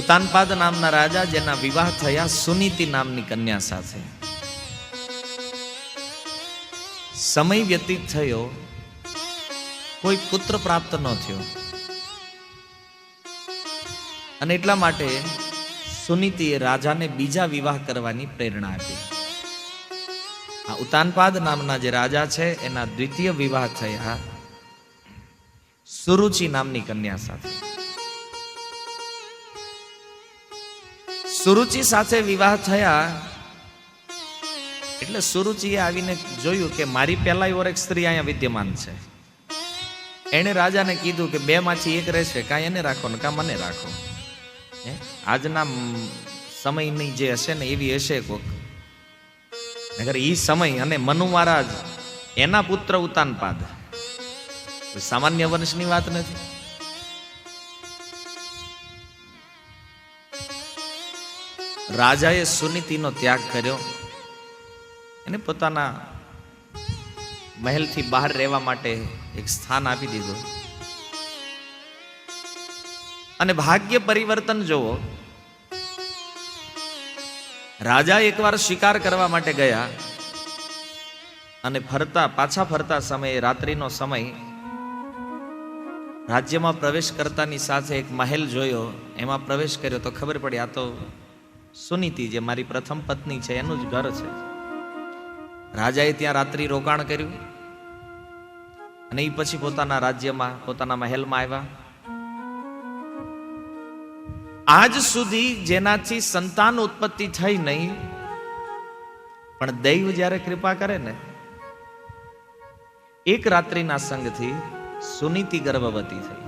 ઉતાનપાદ નામના રાજા, જેના વિવાહ થયા સુનીતિ નામની કન્યા સાથે. સમય વ્યતીત થયો, કોઈ પુત્ર પ્રાપ્ત ન થયો, અને એટલા માટે સુનીતિએ રાજાને બીજા વિવાહ કરવાની પ્રેરણા આપી. આ ઉતાનપાદ નામના જે રાજા છે એના દ્વિતીય વિવાહ થયા સુરુચિ નામની કન્યા સાથે. સુરુચિ સાથે વિવાહ થયા એટલે સુરુચિએ આવીને જોયું કે મારી પહેલા ઓર એક સ્ત્રી અહીંયા વિદ્યમાન છે. એણે રાજાને કીધું કે બે માંથી એક રહેશે, કાં એને રાખો ને કાં મને રાખો. આજના સમયની જે હશે ને એવી હશે કોક, નગર ઈ સમય અને મનુ મહારાજ એના પુત્ર ઉતાનપાદ, સામાન્ય વંશની વાત નથી. રાજાએ સુનીતિનો ત્યાગ કર્યો, એને પોતાના મહેલથી બહાર રહેવા માટે એક સ્થાન આપી દીધું. અને ભાગ્ય પરિવર્તન જોવો, રાજા એકવાર શિકાર કરવા માટે ગયા અને પાછા ફરતા સમયે, રાત્રિનો સમય, રાજ્યમાં પ્રવેશ કરતાની સાથે એક મહેલ જોયો. એમાં પ્રવેશ કર્યો તો ખબર પડી આ તો સુનીતિ, જે મારી પ્રથમ પત્ની છે, એનું જ ઘર છે. રાજાએ ત્યાં રાત્રિ રોકાણ કર્યું અને એ પછી પોતાના રાજ્યમાં, પોતાના મહેલમાં આવ્યા. આજ સુધી જેનાથી સંતાન ઉત્પત્તિ થઈ નહીં, પણ દૈવ જ્યારે કૃપા કરે ને, એક રાત્રિના સંગથી સુનીતિ ગર્ભવતી થઈ.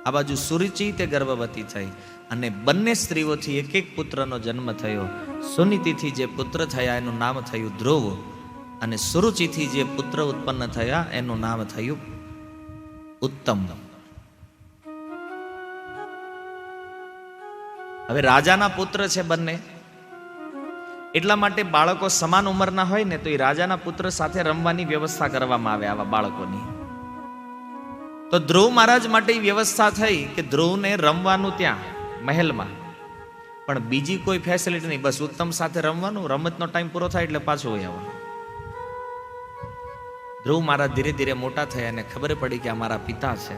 આ બાજુ સુરુચિ તે ગર્ભવતી થઈ અને બંને સ્ત્રીઓથી એક એક પુત્રનો જન્મ થયો. સુનીતિથી જે પુત્ર થયા એનું નામ થયું ધ્રુવ, અને સુરુચિથી જે પુત્ર ઉત્પન્ન થયા એનું નામ થયું ઉત્તમ. હવે રાજાના પુત્ર છે બંને, એટલા માટે બાળકો સમાન ઉંમરના હોય ને તો એ રાજાના પુત્ર સાથે રમવાની વ્યવસ્થા કરવામાં આવે આવા બાળકોની. તો ધ્રુવ મહારાજ માટે વ્યવસ્થા થઈ કે ધ્રુવને રમવાનું ત્યાં મહેલમાં, પણ બીજી કોઈ ફેસિલિટી નહીં, બસ ઉત્તમ સાથે રમવાનું, રમતનો ટાઈમ પૂરો થાય એટલે પાછું હોય આવવાનું. ધ્રુવ મહારાજ ધીરે ધીરે મોટા થયા અને ખબર પડી કે આ મારા પિતા છે,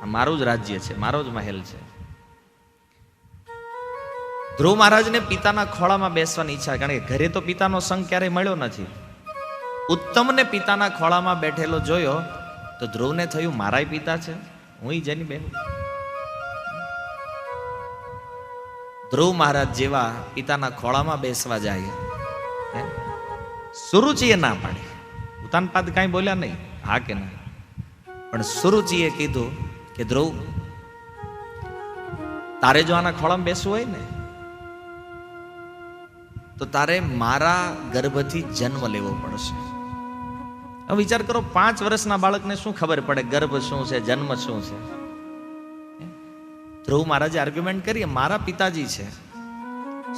આ મારું જ રાજ્ય છે, મારો જ મહેલ છે. ધ્રુવ મહારાજને પિતાના ખોળામાં બેસવાની ઈચ્છા, કારણ કે ઘરે તો પિતાનો સંગ ક્યારેય મળ્યો નથી. ઉત્તમને પિતાના ખોળામાં બેઠેલો જોયો તો ધ્રુવને થયું મારાય પિતા છે, હું જેની બેન. ધ્રુવ મહારાજ જેવા પિતાના ખોળામાં બેસવા જાય, સુરુચિએ ના પાડી. ઉતાનપાદ કાંઈ બોલ્યા નહીં, હા કે ના, પણ સુરુચિએ કીધું કે ધ્રુવ, તારે જો આના ખોળામાં બેસવું હોય ને તો તારે મારા ગર્ભથી જન્મ લેવો પડશે. હવે વિચાર કરો, 5 વર્ષના બાળકને શું ખબર પડે ગર્ભ શું છે, જન્મ શું છે? ધ્રુવ મહારાજે આર્ગ્યુમેન્ટ કરી, મારા પિતાજી છે.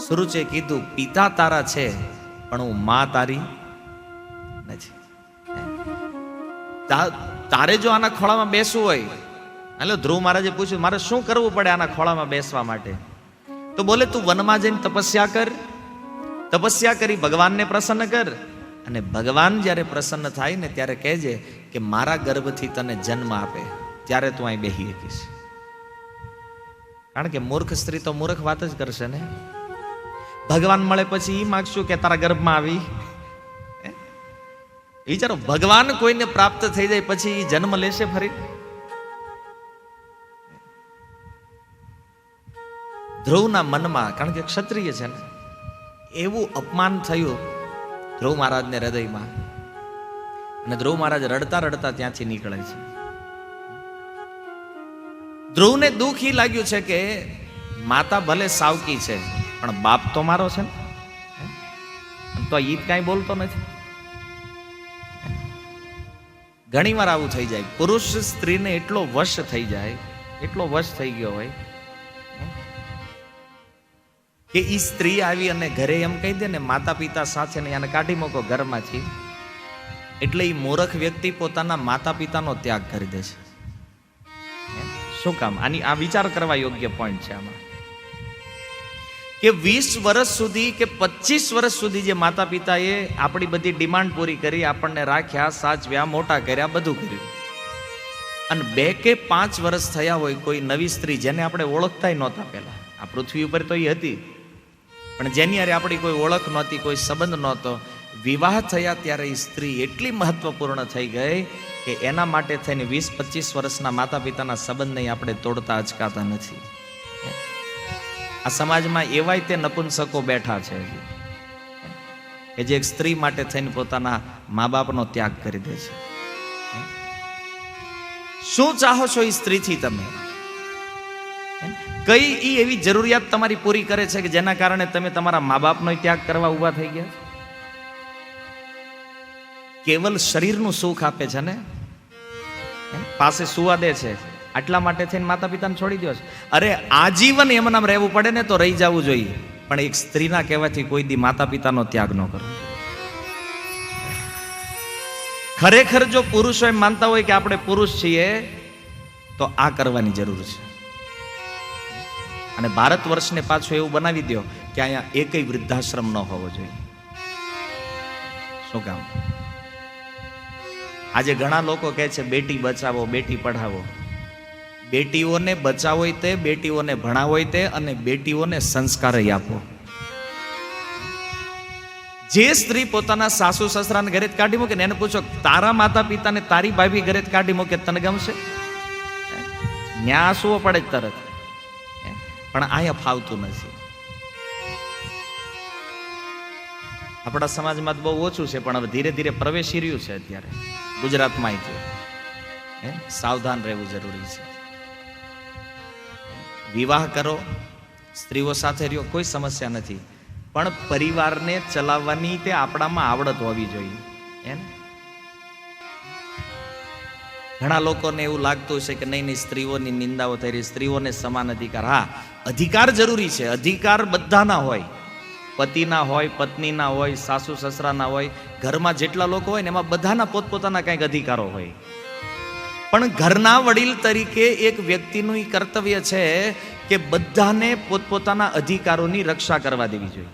સુરુચિએ કીધું પિતા તારા છે પણ હું માં તારી નથી. તારે જો આના ખોળામાં બેસવું હોય, એટલે ધ્રુવ મહારાજે પૂછ્યું મારે શું કરવું પડે આના ખોળામાં બેસવા માટે? તો બોલે તું વનમાં જઈને તપસ્યા કર, તપસ્યા કરી ભગવાનને પ્રસન્ન કર, અને ભગવાન જ્યારે પ્રસન્ન થાય ને ત્યારે કહેજે કે મારા ગર્ભથી તને જન્મ આપે, ત્યારે તું અહીં બેસી શકીશ. કારણ કે મૂર્ખ સ્ત્રી તો મૂર્ખ વાત જ કરશે ને. ભગવાન મળે પછી એ માગશું કે તારા ગર્ભમાં આવી. વિચારો, ભગવાન કોઈને પ્રાપ્ત થઈ જાય પછી જન્મ લેશે ફરી? ધ્રુવના મનમાં, કારણ કે ક્ષત્રિય છે ને, એવું અપમાન થયું ધ્રુવ મહારાજને હૃદયમાં, અને ધ્રુવ મહારાજ રડતા રડતા ત્યાંથી નીકળે છે. ધ્રુવને દુઃખ ઈ લાગ્યું છે કે માતા ભલે સાવકી છે પણ બાપ તો મારો છે ને, તો ઈ કાંઈ બોલતો નથી. ઘણી વાર આવું થઈ જાય, પુરુષ સ્ત્રીને એટલો વશ થઈ જાય, એટલો વશ થઈ ગયો હોય કે ઈ સ્ત્રી આવી અને ઘરે એમ કહી દે ને માતા પિતા સાથે ને એને કાઢી મૂકો ઘરમાંથી, એટલે ઈ મૂર્ખ વ્યક્તિ પોતાના માતા પિતાનો ત્યાગ કરી દે છે. શું કામ? આ વિચાર કરવા યોગ્ય પોઈન્ટ છે આમાં. કે 20 વર્ષ સુધી કે 25 વર્ષ સુધી જે માતા પિતાએ આપણી બધી ડિમાન્ડ પૂરી કરી, આપણને રાખ્યા, સાચવ્યા, મોટા કર્યા, બધું કર્યું, અને 2 કે 5 વર્ષ થયા હોય કોઈ નવી સ્ત્રી જેને આપણે ઓળખતા નહોતા, પહેલા આ પૃથ્વી ઉપર તો એ હતી, પણ જેની હારે આપણી કોઈ ઓળખ નહોતી, કોઈ સંબંધ નહોતો, વિવાહ થયા ત્યારે એ સ્ત્રી એટલી મહત્વપૂર્ણ થઈ ગઈ કે એના માટે થઈને 20-25 વર્ષના માતા પિતાના સંબંધને આપણે તોડતા અચકાતા નથી. આ સમાજમાં એવાય તે નપુંસકો બેઠા છે કે જે એક સ્ત્રી માટે થઈને પોતાના મા બાપનો ત્યાગ કરી દે છે. શું ચાહો છો એ સ્ત્રીથી? તમે કઈ એવી જરૂરિયાત તમારી પૂરી કરે છે કે જેના કારણે તમે તમારા મા બાપનો ત્યાગ કરવા ઊભા થઈ ગયા? કેવલ શરીરનું સુખ આપે છે ને, પાસે સુવા દે છે, આટલા માટે થઈને માતા પિતાને છોડી દો છે. અરે આજીવન એમ નામ રહેવું પડે ને તો રહી જવું જોઈએ, પણ એક સ્ત્રીના કહેવાથી કોઈ દી માતા પિતાનો ત્યાગ ન કરવો. ખરેખર જો પુરુષો એમ માનતા હોય કે આપણે પુરુષ છીએ તો આ કરવાની જરૂર છે. અને ભારત વર્ષને પાછું એવું બનાવી દો કે અહીંયા એકય વૃદ્ધાશ્રમ ન હોવો જોઈએ. શું કામ? આજે ઘણા લોકો કહે છે બેટી બચાવો, બેટી પઢાવો. બેટીઓને બચાવો તે, બેટીઓને ભણાવો તે, અને બેટીઓને સંસ્કાર આપો. જે સ્ત્રી પોતાના સાસુ સસરાને ઘરે જ કાઢી મૂકે ને એને પૂછો તારા માતા પિતાને તારી ભાભી ઘરે જ કાઢી મૂકે તને ગમશે? ન્યા આંસુઓ પડે જ તરત. પણ અહીંયા ફાવતું નથી. આપણા સમાજમાં બહુ ઓછું છે, પણ હવે ધીરે ધીરે પ્રવેશી રહ્યું છે. અત્યારે ગુજરાતમાં સાવધાન રહેવું જરૂરી છે. વિવાહ કરો, સ્ત્રીઓ સાથે રહ્યો, કોઈ સમસ્યા નથી, પણ પરિવારને ચલાવવાની તે આપણામાં આવડત હોવી જોઈએ. ઘણા લોકોને એવું લાગતું છે કે નહીં સ્ત્રીઓની નિંદાઓ થઈ રહી, સ્ત્રીઓને સમાન અધિકાર. હા, અધિકાર જરૂરી છે. અધિકાર બધાના હોય, પતિના હોય, પત્નીના હોય, સાસુ સસરાના હોય, ઘરમાં જેટલા લોકો હોય ને એમાં બધાના પોતપોતાના કંઈક અધિકારો હોય. પણ ઘરના વડીલ તરીકે એક વ્યક્તિનું કર્તવ્ય છે કે બધાને પોતપોતાના અધિકારોની રક્ષા કરવા દેવી જોઈએ.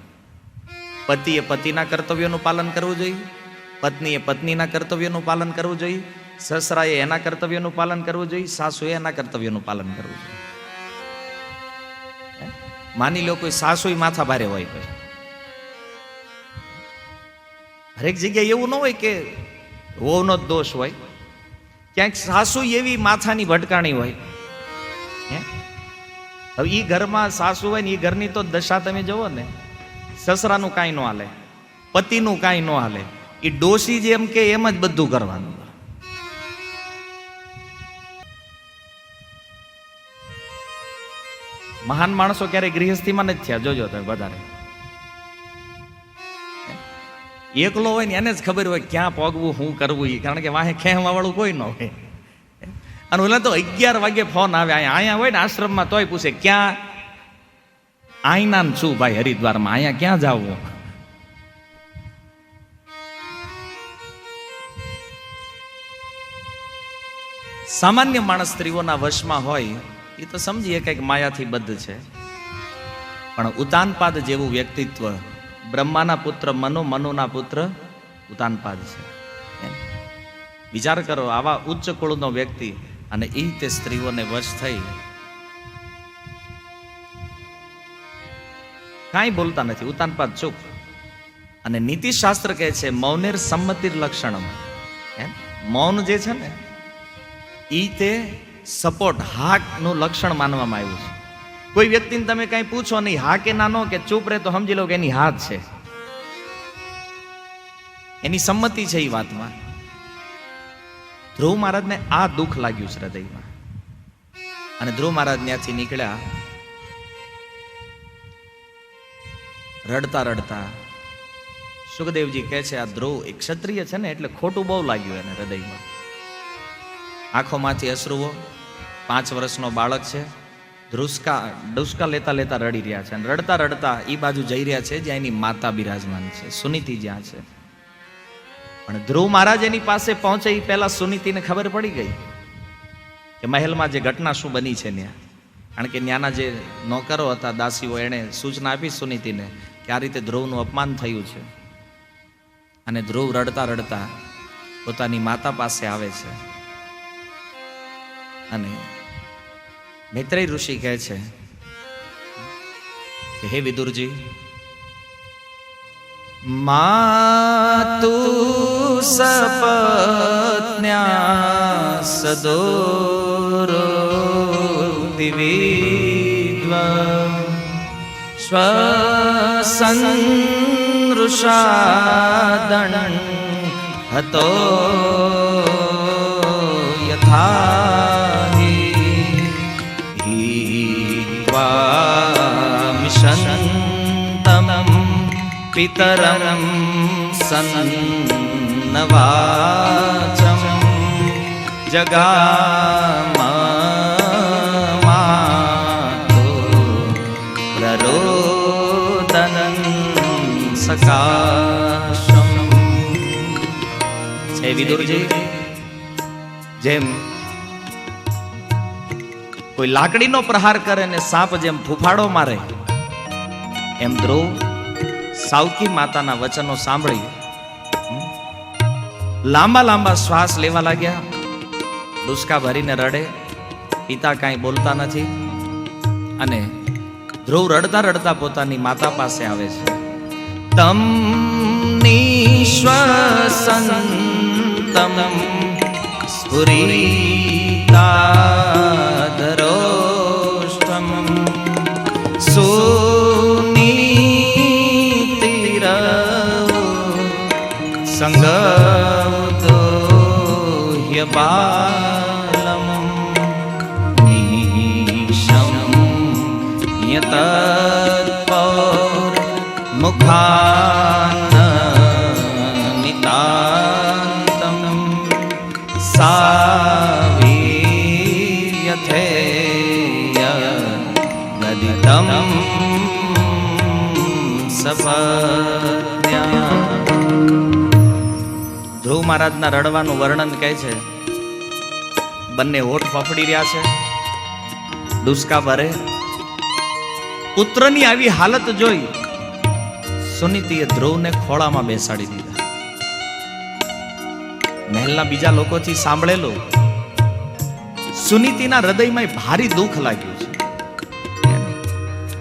પતિએ પતિના કર્તવ્યોનું પાલન કરવું જોઈએ, પત્નીએ પત્નીના કર્તવ્યોનું પાલન કરવું જોઈએ, સસરાએ એના કર્તવ્યોનું પાલન કરવું જોઈએ, સાસુએ એના કર્તવ્યોનું પાલન કરવું જોઈએ. માની લો કોઈ સાસુ માથા ભારે હોય, પછી હરેક જગ્યાએ એવું ન હોય કે વહુનો જ દોષ હોય. ક્યાંક સાસુ એવી માથાની ભટકાણી હોય. હવે એ ઘરમાં સાસુ હોય ને એ ઘરની તો દશા તમે જુઓ ને, સસરાનું કાંઈ ન હાલે, પતિનું કાંઈ ન હાલે, એ ડોશી જેમ કે એમ જ બધું કરવાનું. મહાન માણસો ક્યારેય ગૃહસ્થીમાં નથી થયા, જોજો તમે વધારે. એકલો હોય ને એને જ ખબર હોય ક્યાં પગવું, શું કરવું, કારણ કે વાહે ખેંચવા વાળું કોઈ ન હોય. અને ઓલા તો 11 વાગે ફોન આવે, અહીંયા હોય ને આશ્રમમાં તોય પૂછે ક્યાં આઈના છું ભાઈ હરિદ્વારમાં, અહીંયા ક્યાં જવું? સામાન્ય માણસ સ્ત્રીઓના વશમાં હોય એ તો સમજીએ કંઈક માયાથી બદ્ધ છે, પણ ઉતાનપાદ જેવું વ્યક્તિત્વ, બ્રહ્માના પુત્ર મનુ, મનુના પુત્ર ઉતાનપાદ છે. વિચાર કરો, આવા ઉચ્ચ કુળનો વ્યક્તિ અને એ તે સ્ત્રીઓને વશ થઈ કાંઈ બોલતા નથી. ઉતાનપાદ ચૂપ. અને નીતિશાસ્ત્ર કહે છે મૌનેર સંમતિર લક્ષણમ. મૌન જે છે ને એ તે સપોર્ટ, હાકનું લક્ષણ માનવામાં આવ્યું છે. કોઈ વ્યક્તિને તમે કઈ પૂછો નહીં, હા કે ના નો કે ચૂપ રહે, તો સમજી લો કે એની હાથ છે, એની સંમતિ છે એ વાતમાં. ધ્રુવ મહારાજને આ દુઃખ લાગ્યું છે હૃદયમાં, અને ધ્રુવ મહારાજ ત્યાંથી નીકળ્યા રડતા રડતા. સુખદેવજી કહે છે આ ધ્રુવ એક ક્ષત્રિય છે ને એટલે ખોટું બહુ લાગ્યું એને હૃદયમાં. આંખોમાંથી અશ્રુઓ, 5 વર્ષનો બાળક છે, ડુસકા લેતા લેતા રડી રહ્યા છે. અને રડતા રડતા એ બાજુ જઈ રહ્યા છે જ્યાં એની માતા બિરાજમાન છે, સુનીતિ જ્યાં છે. પણ ધ્રુવ મહારાજ એની પાસે પહોંચે એ પહેલા સુનીતિને ખબર પડી ગઈ કે મહેલમાં જે ઘટના શું બની છે ત્યાં. કારણ કે ત્યાંના જે નોકરો હતા, દાસીઓ, એણે સૂચના આપી સુનીતિને કે આ રીતે ધ્રુવનું અપમાન થયું છે. અને ધ્રુવ રડતા રડતા પોતાની માતા પાસે આવે છે. અને મૈત્રેય ઋષિ કહે છે કે હે વિદુરજી, માતુ સપત્ન્યા સદોરો દિવિદ્વ શ્વસનૃષાદણ હતો યથાહિ મિશંતમ પિતરમ સન્નવાચમ જગામાતો પ્રરોદનં સકાશમ. હે વિદુરજી, જેમ કોઈ લાકડીનો પ્રહાર કરે ને સાપ જેમ ફૂફાડો મારે, એમ ધ્રુવ સાવકી માતાના વચનો સાંભળી લાંબા લાંબા શ્વાસ લેવા લાગ્યા. ડુસકા ભરીને રડે, પિતા કાંઈ બોલતા નથી. અને ધ્રુવ રડતા રડતા પોતાની માતા પાસે આવે છે. તમ નિશ્વસંતમ સ્ફુરિતાદરોષ્ટમ સુનીતિર સંગતો હ્યબાલમ નિશમ યતપૌર મુખાન નિતાંતમ સાવીર્યથેય ગદિતમ સપત્ન્યા. ધ્રુવ મહારાજના રડવાનું વર્ણન કહે છે. બંને હોઠ ફફડી રહ્યા છે, ડુસકા ભરે. પુત્રની આવી હાલત જોઈ સુનીતિએ ધ્રુવને ખોળામાં બેસાડી દીધા. મહેલના બીજા લોકોથી સાંભળેલું સુનીતિના હૃદયમાં ભારી દુઃખ લાગ્યું છે.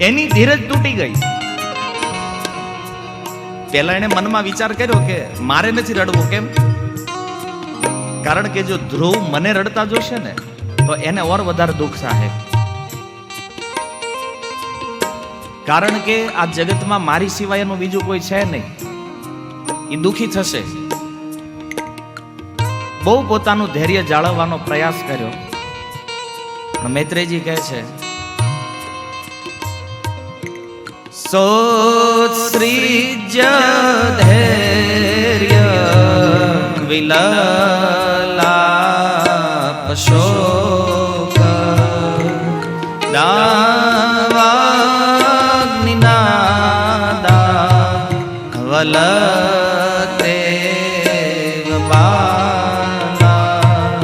એની ધીરજ તૂટી ગઈ. પેલા એને મનમાં વિચાર કર્યો કે મારે નથી રડવું. કેમ? કારણ કે જો ધ્રુવ મને રડતા જોશે ને તો એને ઓર વધારે દુઃખ થાય. કારણ કે આ જગતમાં મારી સિવાયનું બીજું કોઈ છે નહીં. એ દુઃખી થશે. બહુ પોતાનું ધૈર્ય જાળવવાનો પ્રયાસ કર્યો. પણ મૈત્રેયજી કહે છે, સોત્સૃજ્ય ધૈર્ય વિલલાપ શોક દાવાગ્નિનાદા વલતે બાલા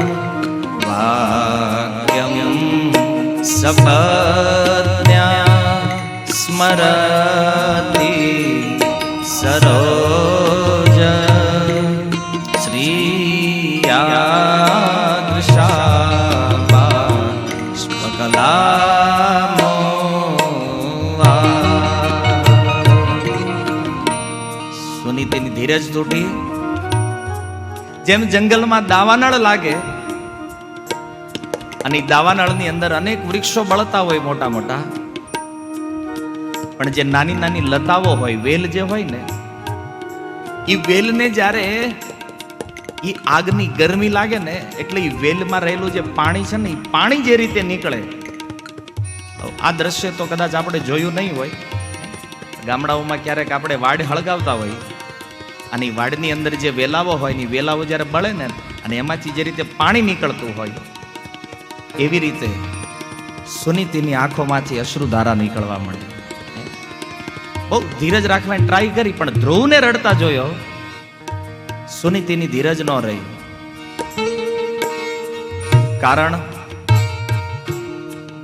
વાક્યમ સપત્ન્યા સ્મરતિ સરોજ શ્રીયાદૃશા સ્વકલામો. સુનીતિની ધીરજ તૂટી. જેમ જંગલમાં દાવાનળ લાગે અને દાવાનળની અંદર અનેક વૃક્ષો બળતા હોય મોટા મોટા, પણ જે નાની નાની લતાઓ હોય, વેલ જે હોય ને, એ વેલને જ્યારે એ આગની ગરમી લાગે ને એટલે એ વેલમાં રહેલું જે પાણી છે ને, એ પાણી જે રીતે નીકળે. આ દ્રશ્ય તો કદાચ આપણે જોયું નહીં હોય. ગામડાઓમાં ક્યારેક આપણે વાડ હળગાવતા હોય અને એ વાડની અંદર જે વેલાઓ હોય ને, વેલાઓ જ્યારે બળે ને અને એમાંથી જે રીતે પાણી નીકળતું હોય, એવી રીતે સુનીતિની આંખોમાંથી અશ્રુધારા નીકળવા માંડી. બહુ ધીરજ રાખવાની ટ્રાય કરી, પણ ધ્રુવને રડતા જોયો, સુનીતિની ધીરજ ન રહી.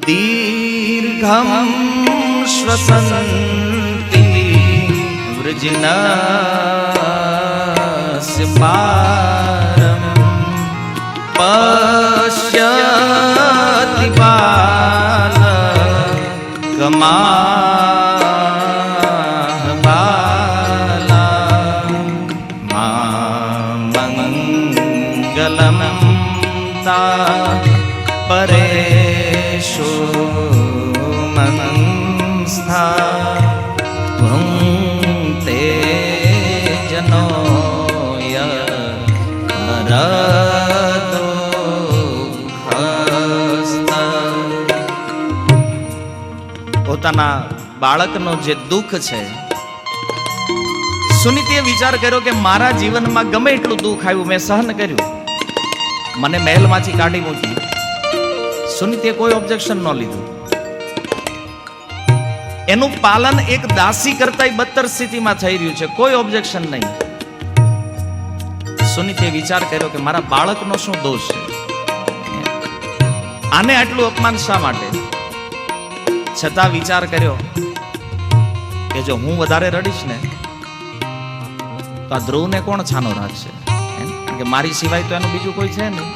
દીર્ઘમ શ્વસંતી વૃજનસ્ય પારમ પશ્યતિ બાલકમાહ બાલા મંગલમ તા પરેશો મંસ્થા ભુંક્તે જનો યરતો પોતાના બાળકનો જે દુઃખ છે, સુનીતિએ વિચાર કર્યો કે મારા જીવનમાં ગમે એટલું દુઃખ આવ્યું મેં સહન કર્યું, મને મહેલમાંથી કાઢી મૂકી, સુનીતિએ કોઈ ઓબ્જેક્શન ન લીધું. એનું પાલન એક દાસી કરતા બદતર સ્થિતિમાં થઈ રહ્યું છે, કોઈ ઓબ્જેક્શન નહીં. સુનીતિએ વિચાર કર્યો કે મારા બાળકનો શું દોષ છે, આને આટલું અપમાન શા માટે? છતાં વિચાર કર્યો કે જો હું વધારે રડીશ ને તો આ ધ્રુવને કોણ છાનો રાખશે, કે મારી સિવાય તો એનું બીજું કોઈ છે નહીં.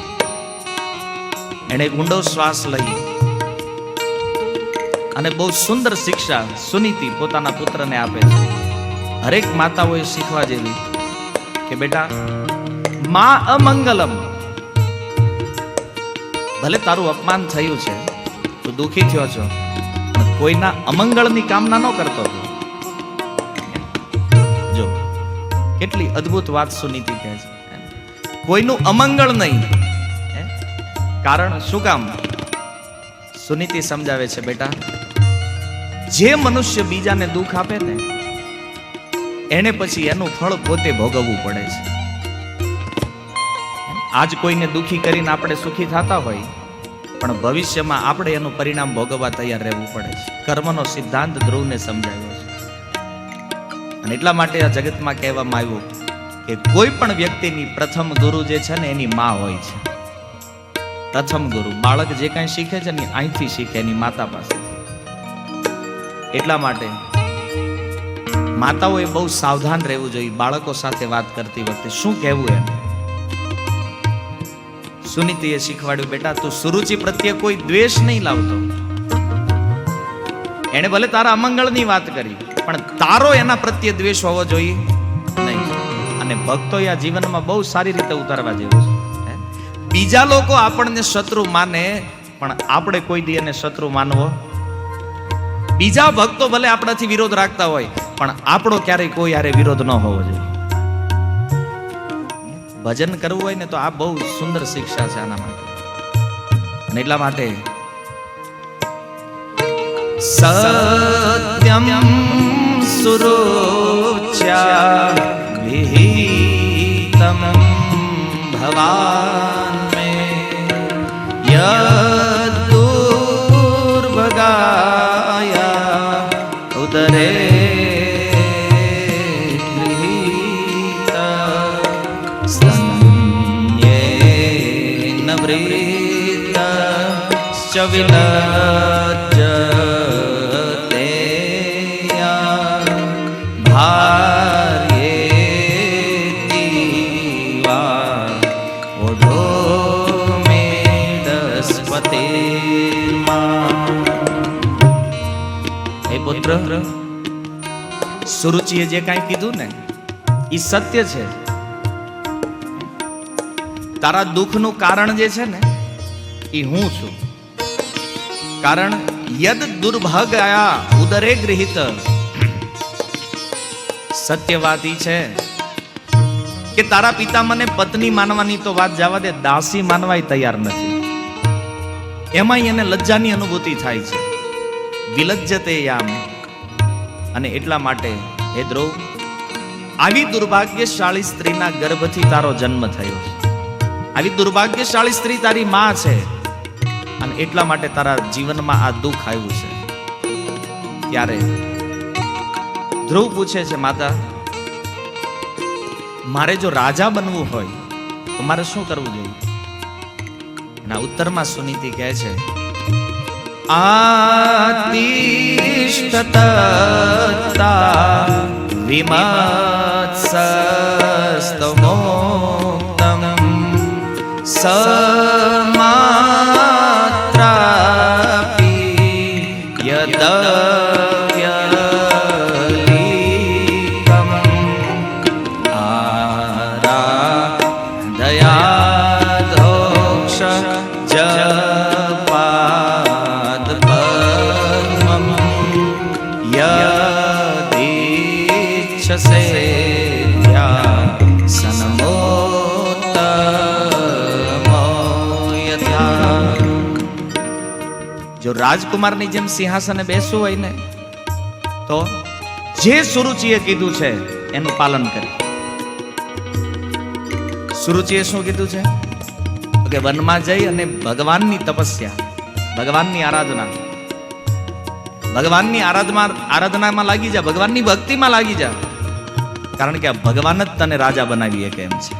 એને ઊંડો શ્વાસ લઈ અને બહુ સુંદર શિક્ષા સુનીતિ પોતાના પુત્રને આપે છે. હરેક માતાઓએ શીખવા જેવી કે બેટા મા અમંગલમ, ભલે તારું અપમાન થયું છે, તું દુઃખી થયો છો, કોઈના અમંગળની કામના ન કરતો. જો કેટલી અદ્ભુત વાત સુનીતિ કહે છે, કોઈનું અમંગળ નહીં. કારણ શું કામ? સુનીતિ સમજાવે છે બેટા જે મનુષ્ય બીજાને દુઃખ આપે ને એને પછી એનું ફળ પોતે ભોગવવું પડે છે. આજ કોઈને દુઃખી કરીને આપણે સુખી થતા હોય પણ ભવિષ્યમાં આપણે એનું પરિણામ ભોગવવા તૈયાર રહેવું પડે છે. કર્મનો સિદ્ધાંત ધ્રુવને સમજાવ્યો છે. અને એટલા માટે આ જગતમાં કહેવામાં આવ્યું કે કોઈ પણ વ્યક્તિની પ્રથમ ગુરુ જે છે ને એની માં હોય છે. પ્રથમ ગુરુ, બાળક જે કાંઈ શીખે છે ને અહીંથી શીખે, એની માતા પાસે. એટલા માટે માતાઓએ બહુ સાવધાન રહેવું જોઈએ બાળકો સાથે વાત કરતી વખતે, શું કહેવું એમ. સુનીતિએ શીખવાડ્યું બેટા તું સુરુચિ પ્રત્યે કોઈ દ્વેષ નહીં લાવતો. એને ભલે તારા અમંગળની વાત કરી પણ તારો એના પ્રત્યે દ્વેષ હોવો જોઈએ નહીં. અને ભક્તો આ જીવનમાં બહુ સારી રીતે ઉતારવા જેવું છે. બીજા લોકો આપણને શત્રુ માને પણ આપણે કોઈ દી એને શત્રુ માનવો. બીજા ભક્તો ભલે આપણાથી વિરોધ રાખતા હોય પણ આપણો ક્યારેય કોઈ યારે વિરોધ ન હોવો જોઈએ. ભજન કરવું હોય ને તો આ બહુ સુંદર શિક્ષા છે આના માટે. અને એટલા માટે સત્યમ સુરોચ્યા વિહિતમ ભવાન મે યદુર્ભગાયા ઉદરે વિલજ્જતે ભાર્યેતિ વા ઓઢો મે દસ્પતિર્મા. હે પુત્ર, સુરુચિએ જે કાંઈ કીધું ને એ સત્ય છે. તારા દુઃખનું કારણ જે છે ને એ હું છું. કારણ યદ દુર્ભાગ્યા ઉદરે ગૃહિત. સત્ય વાત ઈ છે કે તારા પિતા મને પત્ની માનવાની તો વાત જવા દે, દાસી માનવાય તૈયાર નથી. એમાં એને લજ્જાની અનુભૂતિ થાય છે. વિલજ્જતે યામ. અને એટલા માટે હે ધ્રુવ, આવી દુર્ભાગ્યશાળી સ્ત્રીના ગર્ભથી તારો જન્મ થયો છે. આવી દુર્ભાગ્યશાળી સ્ત્રી તારી માં છે અને એટલા માટે તારા જીવનમાં આ દુઃખ આવ્યું છે. ત્યારે ધ્રુવ પૂછે છે માતા, મારે જો રાજા બનવું હોય તો મારે શું કરવું જોઈએ? એના ઉત્તરમાં સુનીતિ કહે છે આતિષ્ઠતતા વિમત્સસ્તમોક્તમ સમાત્રાપી યદવ્યલીકમ આરાધયાધોક્ષ જપાદપદ્મમ યદીચ્છસે જો રાજકુમારની જેમ સિંહાસને બેસવું હોય ને તો જે સુરુચિએ કીધું છે એનું પાલન કરે. સુરુચિએ શું કીધું છે કે વનમાં જઈ અને ભગવાનની તપસ્યા, ભગવાનની આરાધનામાં લાગી જા, ભગવાનની ભક્તિમાં લાગી જા, કારણ કે આ ભગવાન જ તને રાજા બનાવી શકે એમ છે.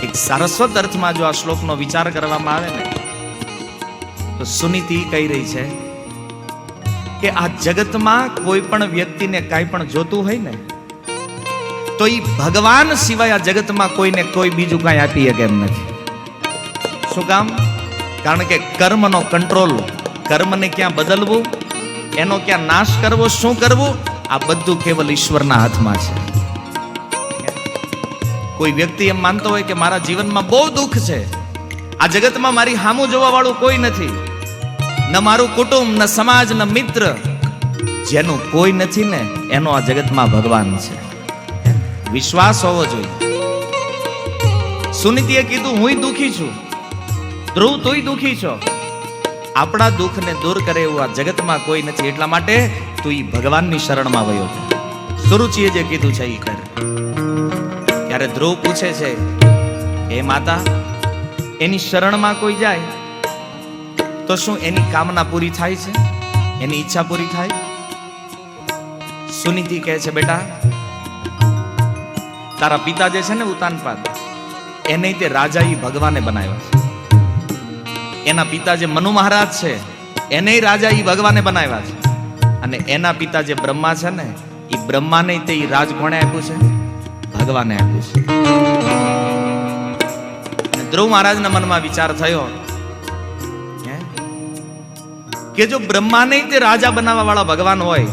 એક સારસ્વત અર્થમાં જો આ શ્લોકનો વિચાર કરવામાં આવે ને તો સુનીતિ કહી રહી છે કે આ જગતમાં કોઈ પણ વ્યક્તિને કાંઈ પણ જોતું હોય ને તો એ ભગવાન સિવાય આ જગતમાં કોઈને કોઈ બીજું કાંઈ આપી શકે એમ નથી. શું કામ? કારણ કે કર્મનો કંટ્રોલ, કર્મને ક્યાં બદલવું, એનો ક્યાં નાશ કરવો, શું કરવું, આ બધું કેવલ ઈશ્વરના હાથમાં છે. કોઈ વ્યક્તિ એમ માનતો હોય કે મારા જીવનમાં બહુ દુઃખ છે, આ જગતમાં મારી હામું જોવા વાળું કોઈ નથી, ન મારું કુટુંબ, ન સમાજ, ન મિત્ર, જેનું કોઈ નથી ને એનો આ જગતમાં ભગવાન છે. વિશ્વાસ હોવો જોઈએ. સુનીતિએ કીધું હું દુઃખી છું, ધ્રુવ તું દુઃખી છો, આપણા દુઃખને દૂર કરે એવું આ જગતમાં કોઈ નથી, એટલા માટે તું ઈ ભગવાનની શરણમાં વયો. સુરુચિએ જે કીધું છે એ કર. ત્યારે ધ્રુવ પૂછે છે, હે માતા, એની શરણમાં કોઈ જાય તો શું એની કામના પૂરી થાય છે, એની ઈચ્છા પૂરી થાય? સુનીતિ કહે છે, બેટા તારા પિતા જે છે ને ઉતાનપાદ, એને તે રાજા ઈ ભગવાને બનાવ્યા છે. એના પિતા જે મનુ મહારાજ છે એને રાજા ઈ ભગવાને બનાવ્યા છે. અને એના પિતા જે બ્રહ્મા છે ને ઈ બ્રહ્માને તે ઈ રાજ કોણે આપ્યું છે? ભગવાને આપ્યું છે. ધ્રુવ મહારાજના મનમાં વિચાર થયો કે જો બ્રહ્માને તે રાજા બનાવવા વાળા ભગવાન હોય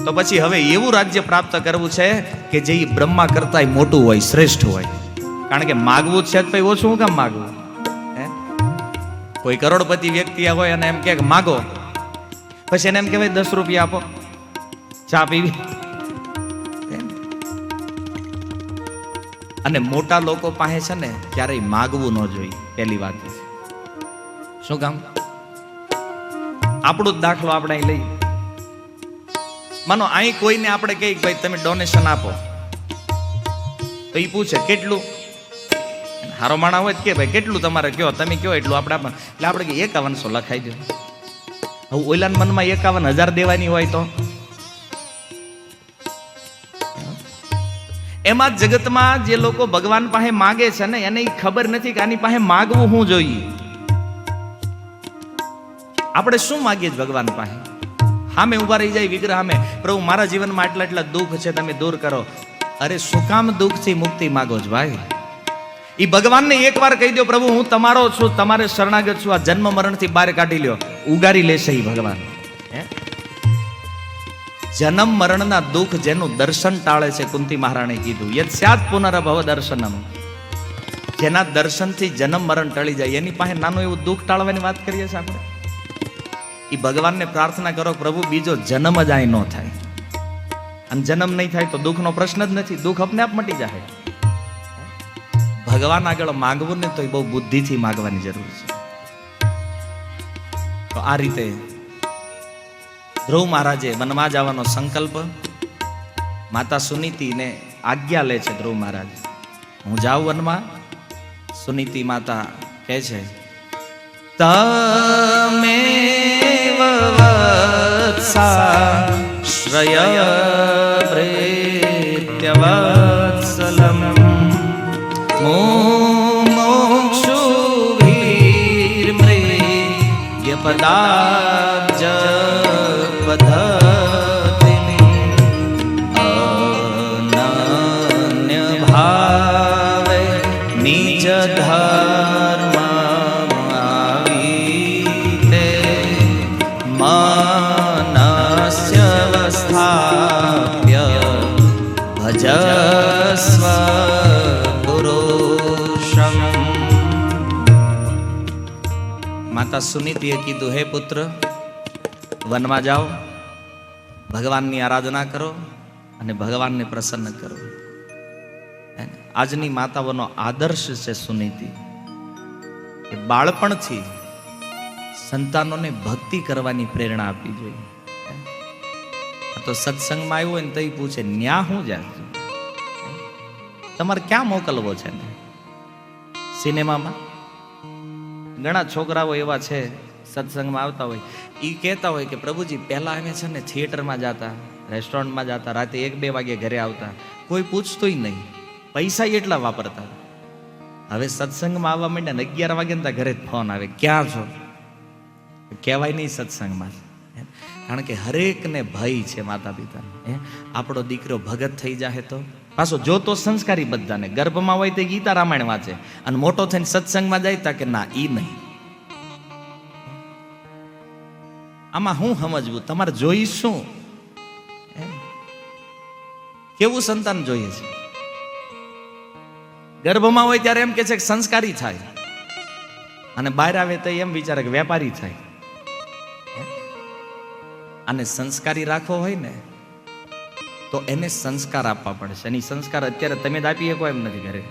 તો પછી હવે એવું રાજ્ય પ્રાપ્ત કરવું છે કે જે બ્રહ્મા કરતા મોટું હોય, શ્રેષ્ઠ હોય. કારણ કે માગવું છે તો ઓછું કામ માગવું? કોઈ કરોડપતિ વ્યક્તિ હોય અને એમ કે માગો, પછી એને એમ કહેવાય 10 રૂપિયા આપો ચા પીવી. અને મોટા લોકો પાસે છે ને ક્યારેય માગવું ન જોઈએ. પહેલી વાત શું કામ? આપણો જ દાખલો આપણે અહીં લઈ. માનો અહીં કોઈને આપણે કહીએ કે ભાઈ તમે ડોનેશન આપો, તો એ પૂછે કેટલું? હારો માણા હોય કે ભાઈ કેટલું તમારે કયો, તમે કયો એટલું આપણે આપવાનું. એટલે આપણે કે 5100 લખાઈ દો. હવે ઓલાન મનમાં 51,000 દેવાની હોય તો એમાં જગતમાં જે લોકો ભગવાન પાસે માગે છે ને એને ખબર નથી કે આની પાસે માગવું શું જોઈએ. આપણે શું માગીએ ભગવાન પાસે? સામે ઉભા રહી જાય વિગ્રહ સામે, પ્રભુ મારા જીવનમાં આટલા આટલા દુઃખ છે, તમે દૂર કરો. અરે શું કામ દુઃખથી મુક્તિ માગો છો ભાઈ? એ ભગવાનને એકવાર કહી દો, પ્રભુ હું તમારો છું, તમારે શરણાગત છું, આ જન્મ મરણથી બહાર કાઢી લ્યો, ઉગારી લેશે એ ભગવાન. જન્મ મરણના દુઃખ જેનું દર્શન ટાળે છે, કુંતી મહારાણી કીધું યત સ્યાત પુનર્ભવ દર્શનમ, જેના દર્શનથી જન્મ મરણ ટળી જાય એની પાસે નાનું એવું દુઃખ ટાળવાની વાત કરીએ છીએ આપણે. એ ભગવાનને પ્રાર્થના કરો, પ્રભુ બીજો જન્મ જ અહીં ન થાય, અને જન્મ નહીં થાય તો દુઃખનો પ્રશ્ન જ નથી, દુઃખ અપને આપ મટી જાય. ભગવાન આગળ માગવું ને તો એ બહુ બુદ્ધિથી માગવાની જરૂર છે. તો આ રીતે ધ્રુવ મહારાજે વનમાં જવાનો સંકલ્પ, માતા સુનીતિને આજ્ઞા લે છે ધ્રુવ મહારાજ, હું જાઉં વનમાં. સુનીતિ માતા કહે છે, તમે શ્રય પ્રેત્યવત્સલમ મોક્ષુ ભીર્મૃગ્યપદા પદાબ્જ પદ્ધતિની અનન્ય ભાવે નિજ ધર્મ આવીતે મનસ્ય સ્થાપ્ય ભજસ્વ પુરુષમ. માતા સુનીતિએ કીધું, હે પુત્ર, વનમાં જાઓ, ભગવાનની આરાધના કરો અને ભગવાનને પ્રસન્ન કરો. આજની માતાઓનો આદર્શ છે સુનીતિ, કે બાળપણથી સંતાનોને ભક્તિ કરવાની પ્રેરણા આપવી જોઈએ. તો સત્સંગમાં આવ્યો હોય ને તો પૂછે, ન્યા હું જાય, તમારે ક્યાં મોકલવો છે ને? સિનેમામાં ઘણા છોકરાઓ એવા છે સત્સંગમાં આવતા હોય, એ કહેતા હોય કે પ્રભુજી પહેલા અમે છે ને થિયેટરમાં જતા, રેસ્ટોરન્ટમાં જતા, રાતે 1-2 વાગે ઘરે આવતા, કોઈ પૂછતું નહીં, પૈસા એટલા વાપરતા. હવે સત્સંગમાં આવવા માંડ્યા ને 11 વાગે ને ઘરે જ ફોન આવે, ક્યાં છો? કહેવાય નહીં સત્સંગમાં, કારણ કે હરેકને ભય છે માતા પિતાને. આપણો દીકરો ભગત થઈ જાય તો પાછો જોતો સંસ્કારી બધાને, ગર્ભમાં હોય તે ગીતા રામાયણ વાંચે અને મોટો થઈને સત્સંગમાં જાય તા કે ના ઈ નહીં. આમાં હું સમજવું, તમારે જોઈ શું? કેવું સંતાન જોઈએ છે? ગર્ભમાં હોય ત્યારે એમ કે છે કે સંસ્કારી થાય, અને બહાર આવે તો એમ વિચારે કે વેપારી થાય. અને સંસ્કારી રાખવો હોય ને તો એને સંસ્કાર આપવા પડશે. એની સંસ્કાર અત્યારે તમે જ આપી શકો એમ નથી ઘરે.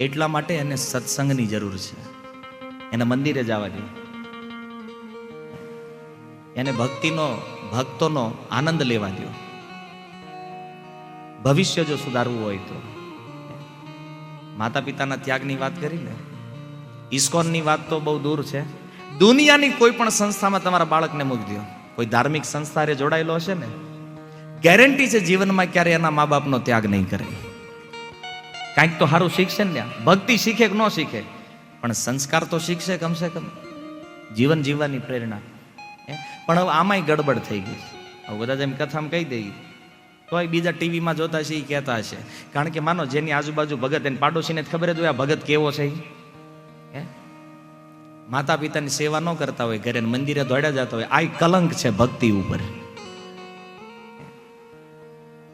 એટલા માટે એને સત્સંગની જરૂર છે, એને મંદિરે જવા દે, એને ભક્તોનો આનંદ લેવા દો. ભવિષ્ય જો સુધારવું હોય તો. માતા પિતાના ત્યાગની વાત કરી ને, ઇસ્કોનની વાત તો બહુ દૂર છે. દુનિયાની કોઈ પણ સંસ્થામાં તમારા બાળકને મૂકી દો, કોઈ ધાર્મિક સંસ્થા જોડાયેલો હશે ને, ગેરંટી છે જીવનમાં ક્યારે એના મા બાપનો ત્યાગ નહીં કરે. કાંઈક તો સારું શીખશે ને, ભક્તિ શીખે કે ન શીખે, પણ સંસ્કાર તો શીખશે કમસે કમ, જીવન જીવવાની પ્રેરણા. પણ હવે આમાંય ગડબડ થઈ ગઈ. હવે બધા જેમ કથામાં કહી દઈએ તોય બીજા ટીવીમાં જોતા છે એ કહેતા હશે. કારણ કે માનો જેની આજુબાજુ ભગત, એને પાડોશીને ખબર જ હોય આ ભગત કેવો છે. માતા પિતાની સેવા ન કરતા હોય, ઘરે મંદિરે દોડ્યા જતા હોય, આ કલંક છે ભક્તિ ઉપર.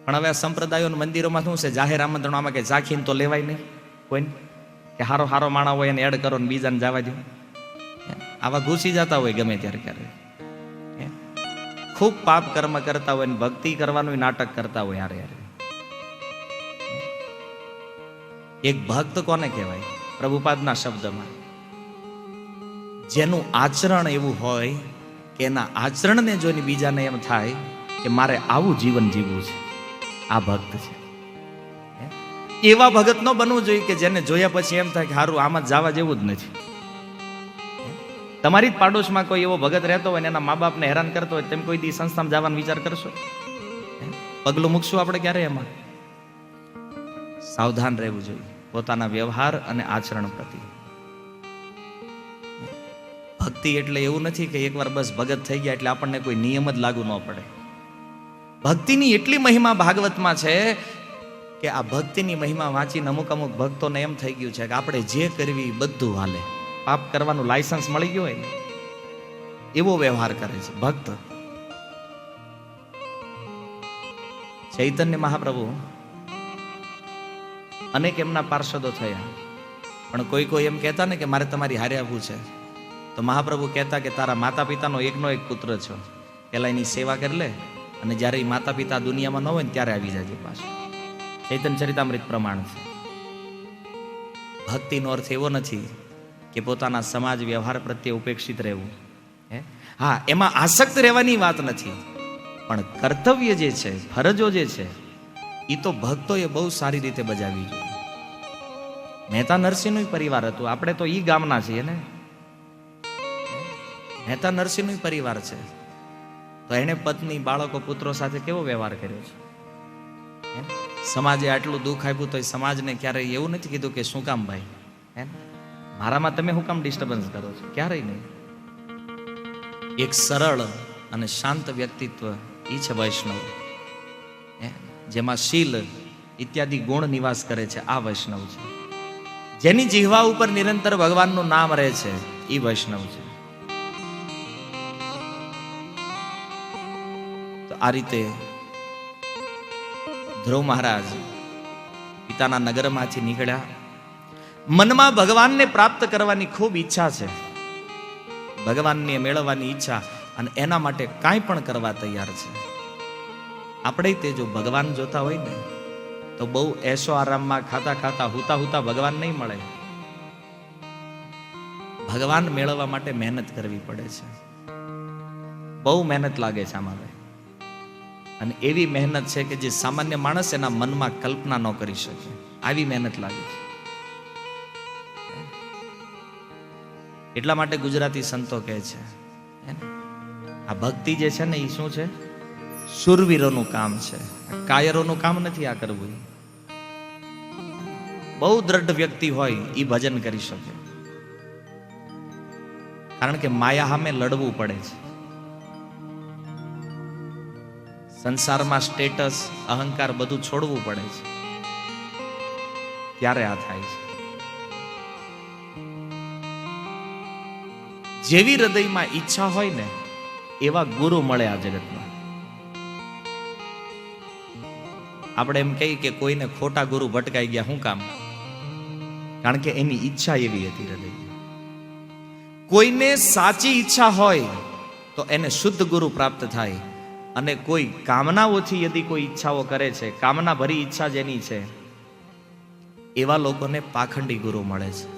પણ હવે આ સંપ્રદાયો મંદિરોમાં શું છે, જાહેર આમંત્રણ આમાં કે ઝાંખીને તો લેવાય નહીં કોઈ, કે હારો માણા હોય એને એડ કરો ને બીજાને જવા દો. આવા ઘૂસી જતા હોય ગમે ત્યારે ક્યારે, ખૂબ પાપ કર્મ કરતા હોય ને ભક્તિ કરવાનું નાટક કરતા હોય. યાર એક ભક્ત કોને કહેવાય? પ્રભુપાદના શબ્દમાં, જેનું આચરણ એવું હોય કે એના આચરણને જોઈને બીજાને એમ થાય કે મારે આવું જીવન જીવવું છે, આ ભક્ત છે. એવા ભગત ન બનવું જોઈએ કે જેને જોયા પછી એમ થાય કે હારું આમાં જવા જેવું જ નથી. તમારી જ પાડોશમાં કોઈ એવો ભગત રહેતો હોય ને એના મા બાપને હેરાન કરતો હોય, તેમ કોઈ દી સંસ્થામાં જવાનો વિચાર કરશો? પગલું મૂકશું આપણે ક્યારે? એમાં સાવધાન રહેવું જોઈએ પોતાના વ્યવહાર અને આચરણ પ્રતિ. ભક્તિ એટલે એવું નથી કે એકવાર બસ ભગત થઈ ગયા એટલે આપણને કોઈ નિયમ જ લાગુ ન પડે. ભક્તિની એટલી મહિમા ભાગવતમાં છે કે આ ભક્તિની મહિમા વાંચીને અમુક ભક્તોને એમ થઈ ગયું છે કે આપણે જે કરવી બધું હાલે, પાપ કરવાનું લાયસન્સ મળી ગયું હોય ને એવો વ્યવહાર કરે છે ભક્ત. ચૈતન્ય મહાપ્રભુ અનેક એમના પાર્ષદો થયા, પણ કોઈ એમ કહેતા ને કે મારે તમારી હારે આવવું છે, તો મહાપ્રભુ કહેતા કે તારા માતા પિતાનો એકનો એક પુત્ર છો, પેલા એની સેવા કરી લે, અને જ્યારે એ માતા પિતા દુનિયામાં ન હોય ને ત્યારે આવી જાય પાછું. ચૈતન્ય ચરિતામૃત પ્રમાણ છે. ભક્તિનો અર્થ એવો નથી કે પોતાના સમાજ વ્યવહાર પ્રત્યે ઉપેક્ષિત રહેવું. હા, એમાં આસક્ત રહેવાની વાત નથી, પણ કર્તવ્ય જે છે, ફરજો જે છે, એ તો ભક્તોએ બહુ સારી રીતે બજાવી જોઈએ. મહેતા નરસિંહનું પરિવાર હતું, આપણે તો ઈ ગામના છીએ ને. મહેતા નરસિંહનું પરિવાર છે, તો એને પત્ની, બાળકો, પુત્રો સાથે કેવો વ્યવહાર કર્યો છે. સમાજે આટલું દુઃખ આપ્યું તો સમાજને ક્યારેય એવું નથી કીધું કે શું કામ ભાઈ, મારામાં તમે શું કામ ડિસ્ટર્બન્સ કરો છો? ક્યારેય નહીં. એક સરળ અને શાંત વ્યક્તિત્વ એ છે વૈષ્ણવ, જેમાં શીલ ઇત્યાદિ ગુણ નિવાસ કરે છે, આ વૈષ્ણવ છે. જેની જીહવા ઉપર નિરંતર ભગવાનનું નામ રહે છે એ વૈષ્ણવ છે. તો આ રીતે ધ્રુવ મહારાજ પિતાના નગરમાંથી નીકળ્યા. મનમાં ભગવાનને પ્રાપ્ત કરવાની ખૂબ ઈચ્છા છે, ભગવાનને મેળવવાની ઈચ્છા, અને એના માટે કાંઈ પણ કરવા તૈયાર છે. આપણે તે જો ભગવાન જોતા હોય ને તો બહુ એશો આરામમાં ખાતા ખાતા હુતા હુતા ભગવાન નહીં મળે. ભગવાન મેળવવા માટે મહેનત કરવી પડે છે, બહુ મહેનત લાગે છે આમાં. અને એવી મહેનત છે કે જે સામાન્ય માણસ એના મનમાં કલ્પના ન કરી શકે, આવી મહેનત લાગે છે. એટલા માટે ગુજરાતી સંતો કહે છે આ ભક્તિ જે છે ને એ શું છે? શૂરવીરોનું કામ છે, કાયરોનું કામ નથી આ કરવું. બહુ દ્રઢ વ્યક્તિ હોય એ ભજન કરી શકે, કારણ કે માયા સામે લડવું પડે છે. સંસારમાં સ્ટેટસ, અહંકાર બધું છોડવું પડે છે, ત્યારે આ થાય છે. જેવી હૃદયમાં ઈચ્છા હોય ને એવા ગુરુ મળે આ જગતમાં. આપણે એમ કહીએ કે કોઈને ખોટા ગુરુ ભટકાઈ ગયા, શું કામ? કારણ કે એની ઈચ્છા એવી હતી હૃદય. કોઈને સાચી ઈચ્છા હોય તો એને શુદ્ધ ગુરુ પ્રાપ્ત થાય, અને કોઈ કામનાઓથી યદિ કોઈ ઈચ્છાઓ કરે છે, કામના ભરી ઈચ્છા જેની છે, એવા લોકોને પાખંડી ગુરુ મળે છે.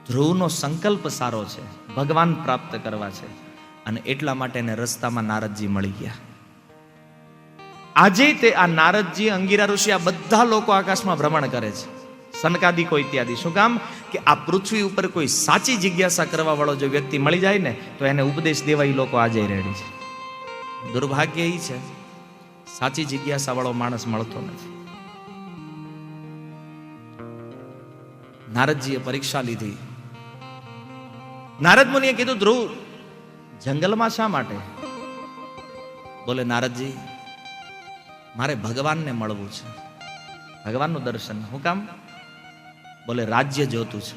ધ્રુવનો સંકલ્પ સારો છે, ભગવાન પ્રાપ્ત કરવા છે, અને એટલા માટે એને રસ્તામાં નારદજી મળી ગયા. આજે તે આ નારદજી, અંગિરા ઋષિ, આ બધા લોકો આકાશમાં ભ્રમણ કરે છે, સનકાદિકો ઇત્યાદિ. શું કામ? કે આ પૃથ્વી ઉપર કોઈ સાચી જિજ્ઞાસા કરવા વાળો જો વ્યક્તિ મળી જાય ને તો એને ઉપદેશ દેવા એ લોકો આજે રેડી છે. દુર્ભાગ્ય એ છે સાચી જિજ્ઞાસા વાળો માણસ મળતો નથી. નારદજીએ પરીક્ષા લીધી. નારદ મુનિએ કીધું, ધ્રુવ જંગલમાં શા માટે? બોલે, નારદજી મારે ભગવાનને મળવું છે, ભગવાનનું દર્શન. શું કામ? બોલે, રાજ્ય જોતું છે.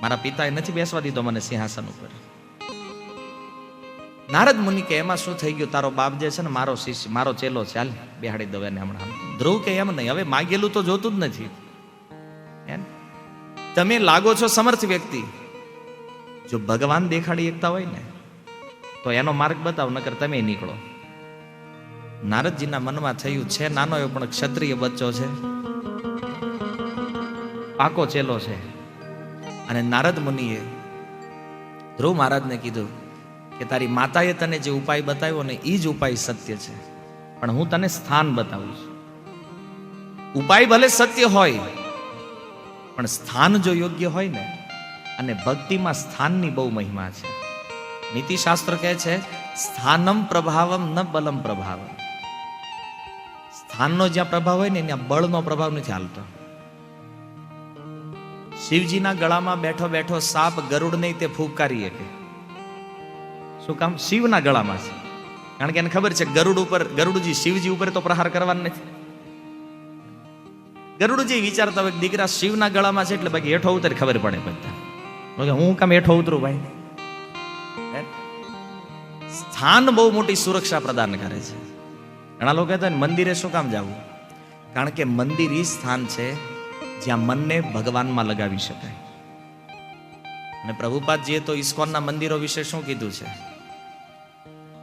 મારા પિતાએ નથી બેસવા દીધો મને સિંહાસન ઉપર. નારદ મુનિ કે એમાં શું થઈ ગયું? તારો બાપ જે છે ને મારો શિષ્ય, મારો ચેલો છે, હાલ બેહાડી દો એને હમણાં. ધ્રુવ કે એમ નહીં, હવે માગેલું તો જોતું જ નથી. તમે લાગો છો સમર્થ વ્યક્તિ, જો ભગવાન દેખાડી એકતા હોય ને તો એનો માર્ગ બતાવ, નકર તમે નીકળો. નારદજીના મનમાં થયું છે નાનો એવો પણ ક્ષત્રિય બચ્ચો છે, પાકો ચેલો છે. અને નારદ મુનિએ ધ્રુવ મહારાજને કીધું કે તારી માતાએ તને જે ઉપાય બતાવ્યો ને એ જ ઉપાય સત્ય છે, પણ હું તને સ્થાન બતાવું છું. ઉપાય ભલે સત્ય હોય પણ સ્થાન જો યોગ્ય હોય ને, અને ભક્તિમાં સ્થાનની બહુ મહિમા છે. નીતિશાસ્ત્ર કહે છે સ્થાનમ પ્રભાવમ ન બલમ પ્રભાવમ. સ્થાનનો જ્યાં પ્રભાવ હોય ને ત્યાં બળનો પ્રભાવ નથી હાલતો. શિવજીના ગળામાં બેઠો બેઠો સાપ ગરુડ નહીં તે ફૂંકારી શકે. શું કામ? શિવના ગળામાં છે, કારણ કે એને ખબર છે ગરુડજી શિવજી ઉપર તો પ્રહાર કરવાનો નથી. ગરુડજી વિચારતા હોય દીકરા શિવના ગળામાં છે એટલે બાકી હેઠો ઉતર ખબર પડે બધા. હું કામ હેઠો ઉતરું ભાઈ? સ્થાન બહુ મોટી સુરક્ષા પ્રદાન કરે છે. ઘણા લોકો કહેતા હોય મંદિરે શું કામ જવું? કારણ કે મંદિર એ સ્થાન છે જ્યાં મનને ભગવાનમાં લગાવી શકાય. અને પ્રભુપાદજીએ તો ઇસ્કોનના મંદિરો વિશે શું કીધું છે?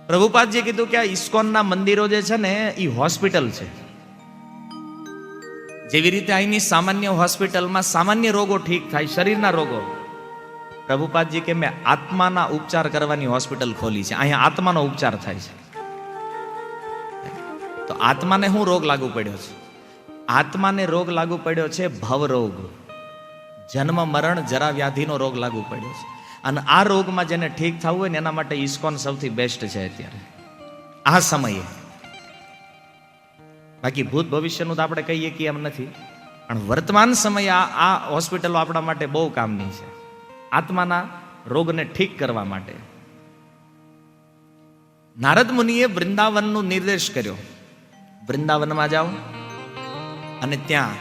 પ્રભુપાદજીએ કીધું કે આ ઇસ્કોનના મંદિરો જે છે ને એ હોસ્પિટલ છે. જેવી રીતે અહીંની સામાન્ય હોસ્પિટલમાં સામાન્ય રોગો ઠીક થાય, શરીરના રોગો, પ્રભુપાદજી કે મેં આત્માના ઉપચાર કરવાની હોસ્પિટલ ખોલી છે. અહીંયા આત્માનો ઉપચાર થાય છે. તો આત્માને શું રોગ લાગુ પડ્યો છે? આત્માને રોગ લાગુ પડ્યો છે ભવ રોગ, જન્મ મરણ જરા વ્યાધિનો રોગ લાગુ પડ્યો છે. અને આ રોગમાં જેને ઠીક થવું હોય ને એના માટે ઇસ્કોન સૌથી બેસ્ટ છે અત્યારે આ સમયે. બાકી ભૂત ભવિષ્યનું તો આપણે કહીએ કે એમ નથી, પણ વર્તમાન સમયે આ હોસ્પિટલો આપણા માટે બહુ કામની છે. આત્માના રોગને ઠીક કરવા માટે. નારદ મુનિએ વૃંદાવનનો નિર્દેશ કર્યો. વૃંદાવનમાં જાઓ અને ત્યાં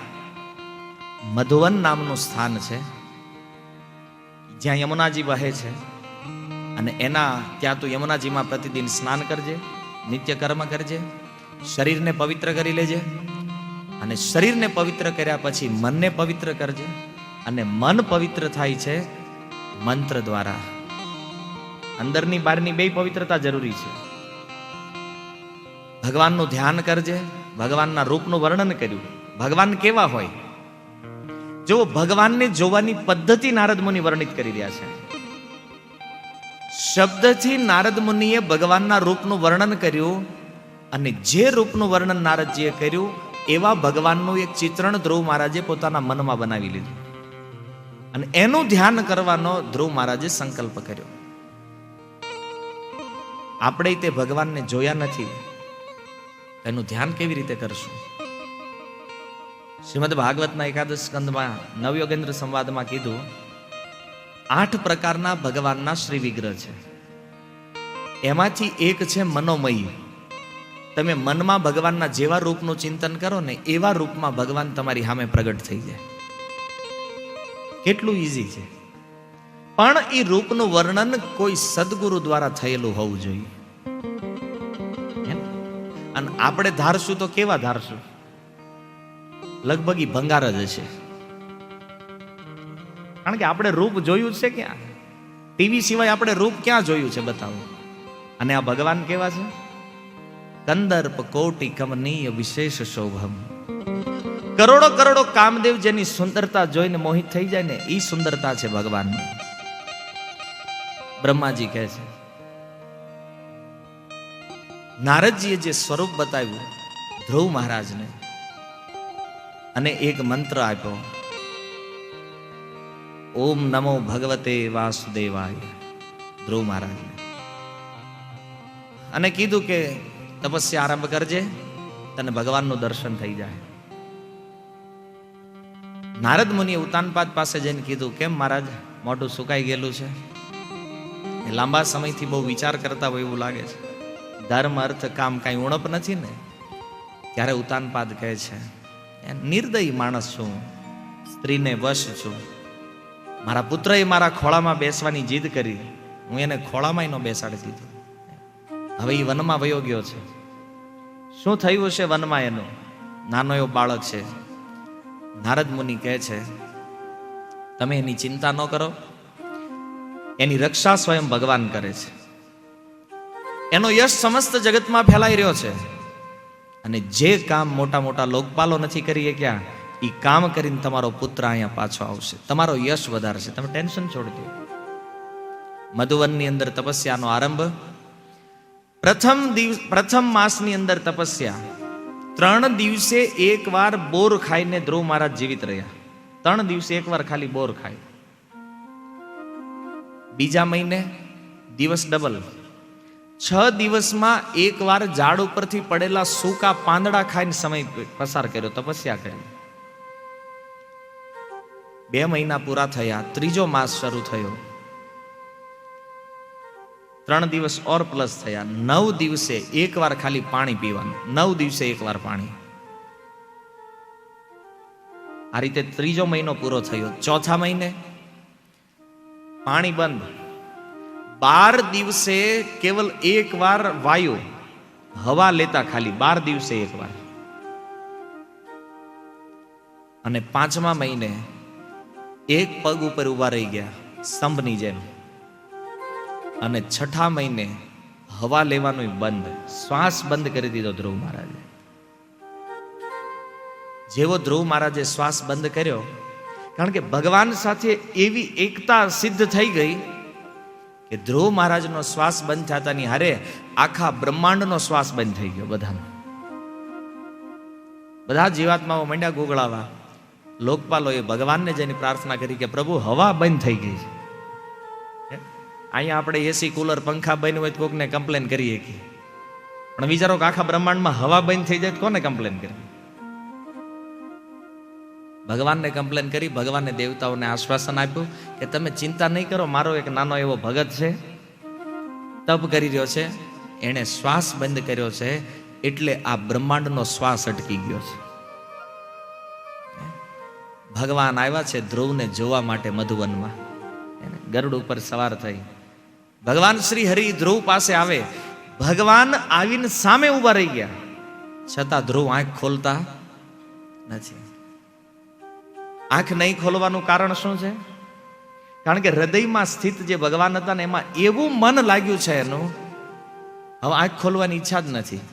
મધુવન નામનું સ્થાન છે, જ્યાં યમુનાજી વહે છે, અને ત્યાં તું યમુનાજીમાં પ્રતિદિન સ્નાન કરજે, નિત્ય કર્મ કરજે, શરીરને પવિત્ર કરી લેજે, અને શરીરને પવિત્ર કર્યા પછી મનને પવિત્ર કરજે, અને મન પવિત્ર થાય છે મંત્ર દ્વારા. અંદરની બહારની બે પવિત્રતા જરૂરી છે. ભગવાનનું ધ્યાન કરજે. ભગવાનના રૂપનું વર્ણન કર્યું. ભગવાન કેવા હોય જો ભગવાનને જોવાની પદ્ધતિ નારદ મુનિ વર્ણિત કરી રહ્યા છે. શબ્દથી નારદ મુનિએ ભગવાનના રૂપનું વર્ણન કર્યું, અને જે રૂપનું વર્ણન નારદજીએ કર્યું એવા ભગવાનનું એક ચિત્રણ ધ્રુવ મહારાજે પોતાના મનમાં બનાવી લીધું, અને એનું ધ્યાન કરવાનો ધ્રુવ મહારાજે સંકલ્પ કર્યો. આપણે તે ભગવાનને જોયા નથી, એનું ધ્યાન કેવી રીતે કરશું? શ્રીમદ ભાગવતના એકાદશ સ્કંદમાં નવયોગેન્દ્ર સંવાદમાં કીધું 8 પ્રકારના ભગવાનના શ્રી વિગ્રહ છે. એમાંથી એક છે મનોમયી. તમે મનમાં ભગવાનના જેવા રૂપનું ચિંતન કરો ને એવા રૂપમાં ભગવાન તમારી સામે પ્રગટ થઈ જાય. કેટલું ઈઝી છે. પણ એ રૂપનું વર્ણન કોઈ સદગુરુ દ્વારા થયેલું હોવું જોઈએ. અને આપણે ધારશું તો કેવા ધારશું? લગભગ ઈ ભંગાર જ હશે. કારણ કે આપણે રૂપ જોયું છે ક્યાં? ટીવી સિવાય આપણે રૂપ ક્યાં જોયું છે? બતાવો. અને આ ભગવાન કેવા છે? કંદર્પ કોટી કમનીય વિશેષ શોભમ. કરોડો કરોડો કામદેવ જેની સુંદરતા જોઈને મોહિત થઈ જાય ને, ઈ સુંદરતા છે ભગવાનની. બ્રહ્માજી કહે છે, નારદજીએ જે સ્વરૂપ બતાવ્યું ધ્રુવ મહારાજને, અને એક મંત્ર આપ્યો, ઓમ નમો ભગવતે વાસુદેવાય, ધ્રુવ મહારાજને, અને કીધું કે તપસ્યા આરંભ કરજે, તને ભગવાનનું દર્શન થઈ જાય. નારદ મુનિએ ઉતાનપાદ પાસે જઈને કીધું, કેમ મહારાજ મોઢું સુકાઈ ગયેલું છે? લાંબા સમયથી બહુ વિચાર કરતા હોય એવું લાગે છે. ધર્મ અર્થ કામ કઈ ઉણપ નથી ને? ત્યારે ઉતાનપાદ કહે છે, નિર્દયી માણસ છું, સ્ત્રીને વશ છું. મારા પુત્રએ મારા ખોળામાં બેસવાની જીદ કરી, હું એને ખોળામાં ન બેસાડી દીધું. હવે એ વનમાં વયો ગયો છે. શું થયું છે વનમાં? એનો નાનો એવો બાળક છે. નારદ મુનિ કહે છે, તમે એની ચિંતા ન કરો, એની રક્ષા સ્વયં ભગવાન કરે છે. એનો યશ સમસ્ત જગતમાં ફેલાઈ રહ્યો છે, અને જે કામ મોટા મોટા લોકપાલો નથી કરી શક્યા એ કામ કરીને તમારો પુત્ર અહીંયા પાછો આવશે, તમારો યશ વધારશે. તમે ટેન્શન છોડી દો. મધુવનની અંદર તપસ્યાનો આરંભ. પ્રથમ માસની અંદર તપસ્યા. 3 દિવસે એકવાર બોર ખાઈને ધ્રુવ મહારાજ જીવિત રહ્યા. 3 દિવસે એકવાર ખાલી બોર ખાય. બીજા મહિને દિવસ ડબલ. 6 દિવસમાં એકવાર ઝાડ ઉપરથી પડેલા સૂકા પાંદડા ખાઈને સમય પસાર કર્યો, તપસ્યા કરી. 2 મહિના પૂરા થયા, 3જો માસ શરૂ થયો. 3 દિવસ ઓર પ્લસ થયા. 9 દિવસે એકવાર ખાલી પાણી પીવાનું. 9 દિવસે એકવાર પાણી. આ રીતે 3જો મહિનો પૂરો થયો. 4થા મહિને પાણી બંધ. 12 દિવસે કેવલ એકવાર વાયુ હવા લેતા, ખાલી 12 દિવસે એકવાર. અને 5મા મહિને એક પગ ઉપર ઉભા રહી ગયા સ્તંભની જેમ. અને 6ઠા મહિને હવા લેવાનું બંધ, શ્વાસ બંધ કરી દીધો ધ્રુવ મહારાજે. જેવો ધ્રુવ મહારાજે શ્વાસ બંધ કર્યો, કારણ કે ભગવાન સાથે એવી એકતા સિદ્ધ થઈ ગઈ કે ધ્રુવ મહારાજનો શ્વાસ બંધ થતાની હારે આખા બ્રહ્માંડનો શ્વાસ બંધ થઈ ગયો. બધા જીવાત્માઓ મંડ્યા ગોગળાવા. લોકપાલોએ ભગવાનને જઈને પ્રાર્થના કરી કે પ્રભુ હવા બંધ થઈ ગઈ છે. અહીંયા આપણે એસી કુલર પંખા બંધ હોય તો કોકને કમ્પ્લેન કરીએ કે, પણ વિચારો કે આખા બ્રહ્માંડમાં હવા બંધ થઈ જાય તો કોને કમ્પ્લેન કરી? ભગવાનને કમ્પ્લેન કરી, ભગવાને દેવતાઓને આશ્વાસન આપ્યું કે તમે ચિંતા નહીં કરો, મારો એક નાનો એવો ભગત છે, તપ કરી રહ્યો છે, એણે શ્વાસ બંધ કર્યો છે, એટલે આ બ્રહ્માંડનો શ્વાસ અટકી ગયો છે. ભગવાન આવ્યા છે ધ્રુવને જોવા માટે મધુવનમાં, ગરુડ ઉપર સવાર થઈ. ભગવાન શ્રી હરિ ધ્રુવ પાસે આવે, ભગવાન આવીને સામે ઉભા રહી ગયા, છતાં ધ્રુવ આંખ ખોલતા નથી. આંખ નહીં ખોલવાનું કારણ શું છે? કારણ કે હૃદયમાં સ્થિત જે ભગવાન હતા ને એમાં એવું મન લાગ્યું છે એનું, હવે આંખ ખોલવાની ઈચ્છા જ નથી.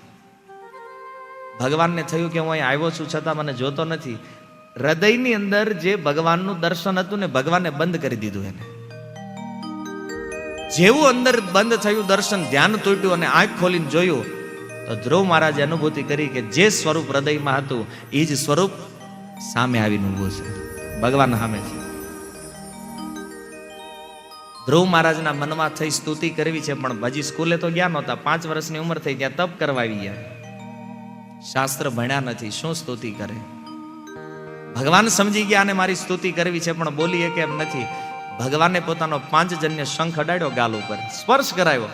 ભગવાનને થયું કે હું અહીં આવ્યો છું છતાં મને જોતો નથી. હૃદયની અંદર જે ભગવાનનું દર્શન હતું ને ભગવાને બંધ કરી દીધું એને. જેવું અંદર બંધ થયું દર્શન, ધ્યાન તૂટ્યું અને આંખ ખોલીને જોયું તો ધ્રુવ મહારાજે અનુભૂતિ કરી કે જે સ્વરૂપ હૃદયમાં હતું એ જ સ્વરૂપ સામે આવીને ઊભું છે, ભગવાન સામે છે. ધ્રુવ મહારાજના મનમાં થઈ સ્તુતિ કરવી છે, પણ હજી સ્કૂલે તો ગયા નહોતા, 5 વર્ષની ઉંમર થઈ, ત્યાં તપ કરવા આવી ગયા, શાસ્ત્ર ભણ્યા નથી, શું સ્તુતિ કરે? ભગવાન સમજી ગયા અને મારી સ્તુતિ કરવી છે, પણ બોલી કે એમ નથી. ભગવાને પોતાનો 5 જન્ય શંખ અડાડ્યો, ગાલ ઉપર સ્પર્શ કરાવ્યો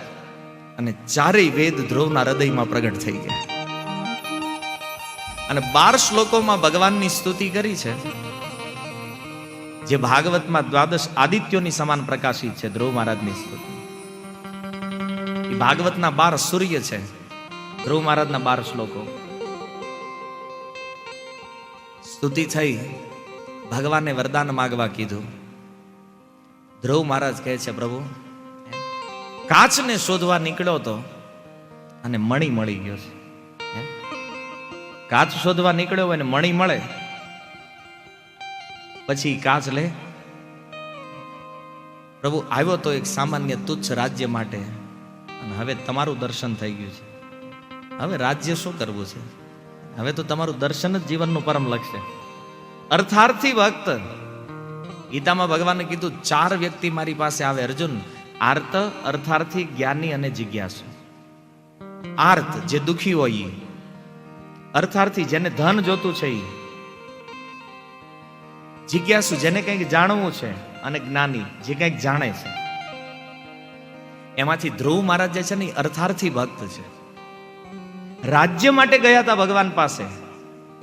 અને 4 વેદ ધ્રુવના હૃદયમાં પ્રગટ થઈ ગયા. અને 12 શ્લોકોમાં ભગવાનની સ્તુતિ કરી છે, જે ભાગવતમાં 12 આદિત્યોની સમાન પ્રકાશિત છે. ધ્રુવ મહારાજની સ્તુતિ ભાગવતના 12 સૂર્ય છે, ધ્રુવ મહારાજના 12 શ્લોકો. સ્તુતિ થઈ, ભગવાને વરદાન માંગવા કીધું. ધ્રુવ મહારાજ કહે છે, પ્રભુ કાચને શોધવા નીકળ્યો તો અને મણી મળી ગયો છે. કાચ શોધવા નીકળ્યો હોય ને મણી મળે પછી કાચ લે. પ્રભુ આવ્યો તો એક સામાન્ય તુચ્છ રાજ્ય માટે, અને હવે તમારું દર્શન થઈ ગયું છે. હવે રાજ્ય શું કરવું છે? હવે તો તમારું દર્શન જ જીવનનું પરમ લક્ષ્ય. અર્થાર્થી ભક્ત, ગીતામાં ભગવાને કીધું 4 વ્યક્તિ મારી પાસે આવે અર્જુન, આર્ત, અર્થાર્થી, જ્ઞાની અને જિજ્ઞાસુ. આર્ત જે દુખી હોય, અર્થાર્થી જેને ધન જોતું છે, જિજ્ઞાસુ જેને કંઈક જાણવું છે, અને જ્ઞાની જે કંઈક જાણે છે. એમાંથી ધ્રુવ મહારાજ જે છે ને અર્થાર્થી ભક્ત છે. રાજ્ય માટે ગયા હતા ભગવાન પાસે,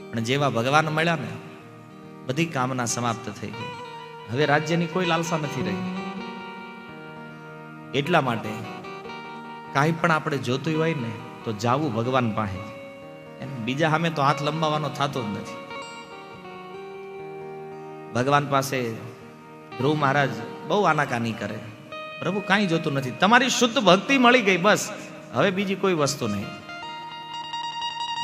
પણ જેવા ભગવાન મળ્યા ને બધી કામના સમાપ્ત થઈ ગઈ. હવે રાજ્યની કોઈ લાલસા નથી રહી. એટલા માટે કાંઈ પણ આપણે જોતું હોય ને તો જાવું ભગવાન પાસે, બીજા સામે તો હાથ લંબાવવાનો થતો જ નથી. ભગવાન પાસે ધ્રુવ મહારાજ બહુ આનાકાની કરે, પ્રભુ કાંઈ જોતું નથી, તમારી શુદ્ધ ભક્તિ મળી ગઈ, બસ હવે બીજી કોઈ વસ્તુ નહીં.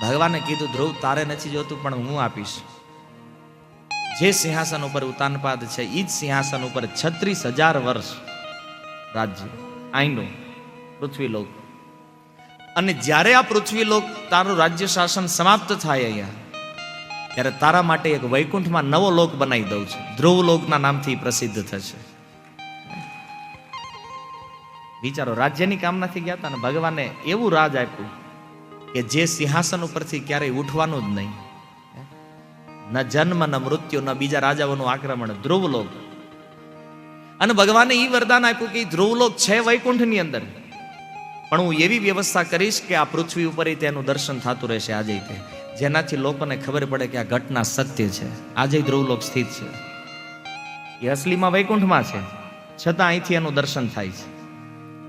ભગવાને કીધું, ધ્રુવ તારે નથી જોતું પણ હું આપીશ. જે સિંહાસન ઉપર ઉતાનપાદ છે એ જ સિંહાસન ઉપર 36,000 વર્ષ રાજ્ય, આઈનું પૃથ્વીલોક. અને જ્યારે આ પૃથ્વીલોક તારું રાજ્ય શાસન સમાપ્ત થાય અહીંયા, ત્યારે તારા માટે એક વૈકુંઠમાં નવો લોક બનાવી દઉં છું, ધ્રુવ લોકના નામથી પ્રસિદ્ધ થશે. વિચારો, રાજ્યની કામનાથી ગયા હતા ને ભગવાને એવું રાજ આપ્યું કે જે સિંહાસન ઉપરથી ક્યારેય ઉઠવાનું જ નહીં. ન જન્મ ન મૃત્યુ, ન બીજા રાજાઓનું આક્રમણ, ધ્રુવલોક. અને ભગવાને એ વરદાન આપ્યું કે ધ્રુવલોક છે વૈકુંઠની અંદર, પણ હું એવી વ્યવસ્થા કરીશ કે આ પૃથ્વી ઉપર તેનું દર્શન થતું રહેશે આજે તે, જેનાથી લોકોને ખબર પડે કે આ ઘટના સત્ય છે. આજે ધ્રુવલોક સ્થિત છે, એ અસલીમાં વૈકુંઠમાં છે, છતાં અહીંથી એનું દર્શન થાય છે.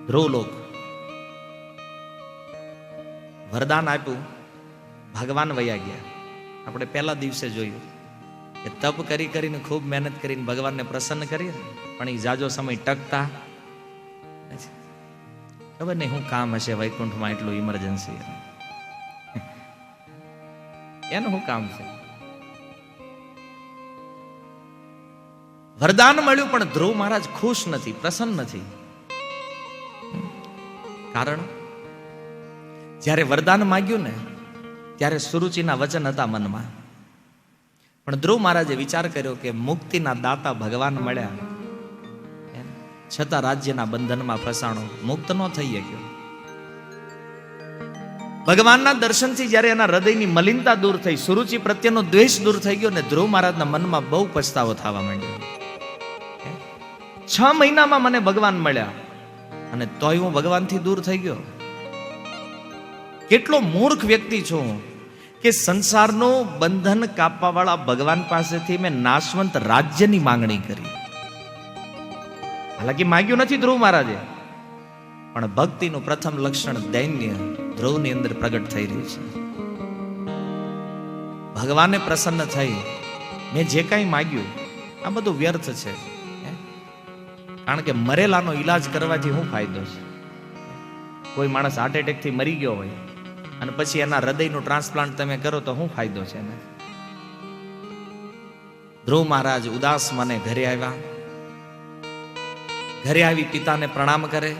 ધ્રુવલોક વરદાન આપ્યું, ભગવાન વયા ગયા. આપણે પહેલા દિવસે જોયું કે તપ કરીને ખૂબ મહેનત કરીને ભગવાનને પ્રસન્ન કરીએ, પણ એ જાજો સમય ટકતા ખબર નહીં શું કામ હશે વૈકુંઠમાં, એટલું ઇમરજન્સી, એનું શું કામ છે. વરદાન મળ્યું પણ ધ્રુવ મહારાજ ખુશ નથી, પ્રસન્ન નથી. કારણ જ્યારે વરદાન માંગ્યું ને ત્યારે સુરુચિના વચન હતા મનમાં, પણ ધ્રુવ મહારાજે વિચાર કર્યો કે મુક્તિના દાતા ભગવાન મળ્યા, છતાં રાજ્યના બંધનમાં ફસાણો, મુક્ત ન થઈ ગયો. ભગવાનના દર્શનથી જ્યારે એના હૃદયની મલિનતા દૂર થઈ, સુરુચિ પ્રત્યેનો દ્વેષ દૂર થઈ ગયો ને ધ્રુવ મહારાજના મનમાં બહુ પછતાવો થવા માંડ્યો. 6 મહિનામાં મને ભગવાન મળ્યા અને તોય હું ભગવાનથી દૂર થઈ ગયો. કેટલો મૂર્ખ વ્યક્તિ છું કે સંસારનું બંધન કાપવા વાળા ભગવાન પાસેથી મેં નાશવંત રાજ્યની માંગણી કરી. હાલાકી માંગ્યું નથી ધ્રુવ મહારાજે, પણ ભક્તિનું પ્રથમ લક્ષણ દૈન્ય ધ્રુવની અંદર પ્રગટ થઈ રહ્યું છે. ભગવાને પ્રસન્ન થઈ, મેં જે કાંઈ માંગ્યું આ બધું વ્યર્થ છે, કારણ કે મરેલાનો ઈલાજ કરવાથી શું ફાયદો છે? કોઈ માણસ હાર્ટ એટેકથી મરી ગયો હોય અને પછી એના હૃદયનું ટ્રાન્સપ્લાન્ટ તમે કરો તો શું ફાયદો છે એને? ધ્રુવ મહારાજ ઉદાસ મને ઘરે આવ્યા. ઘરે આવી પિતાને પ્રણામ કરે,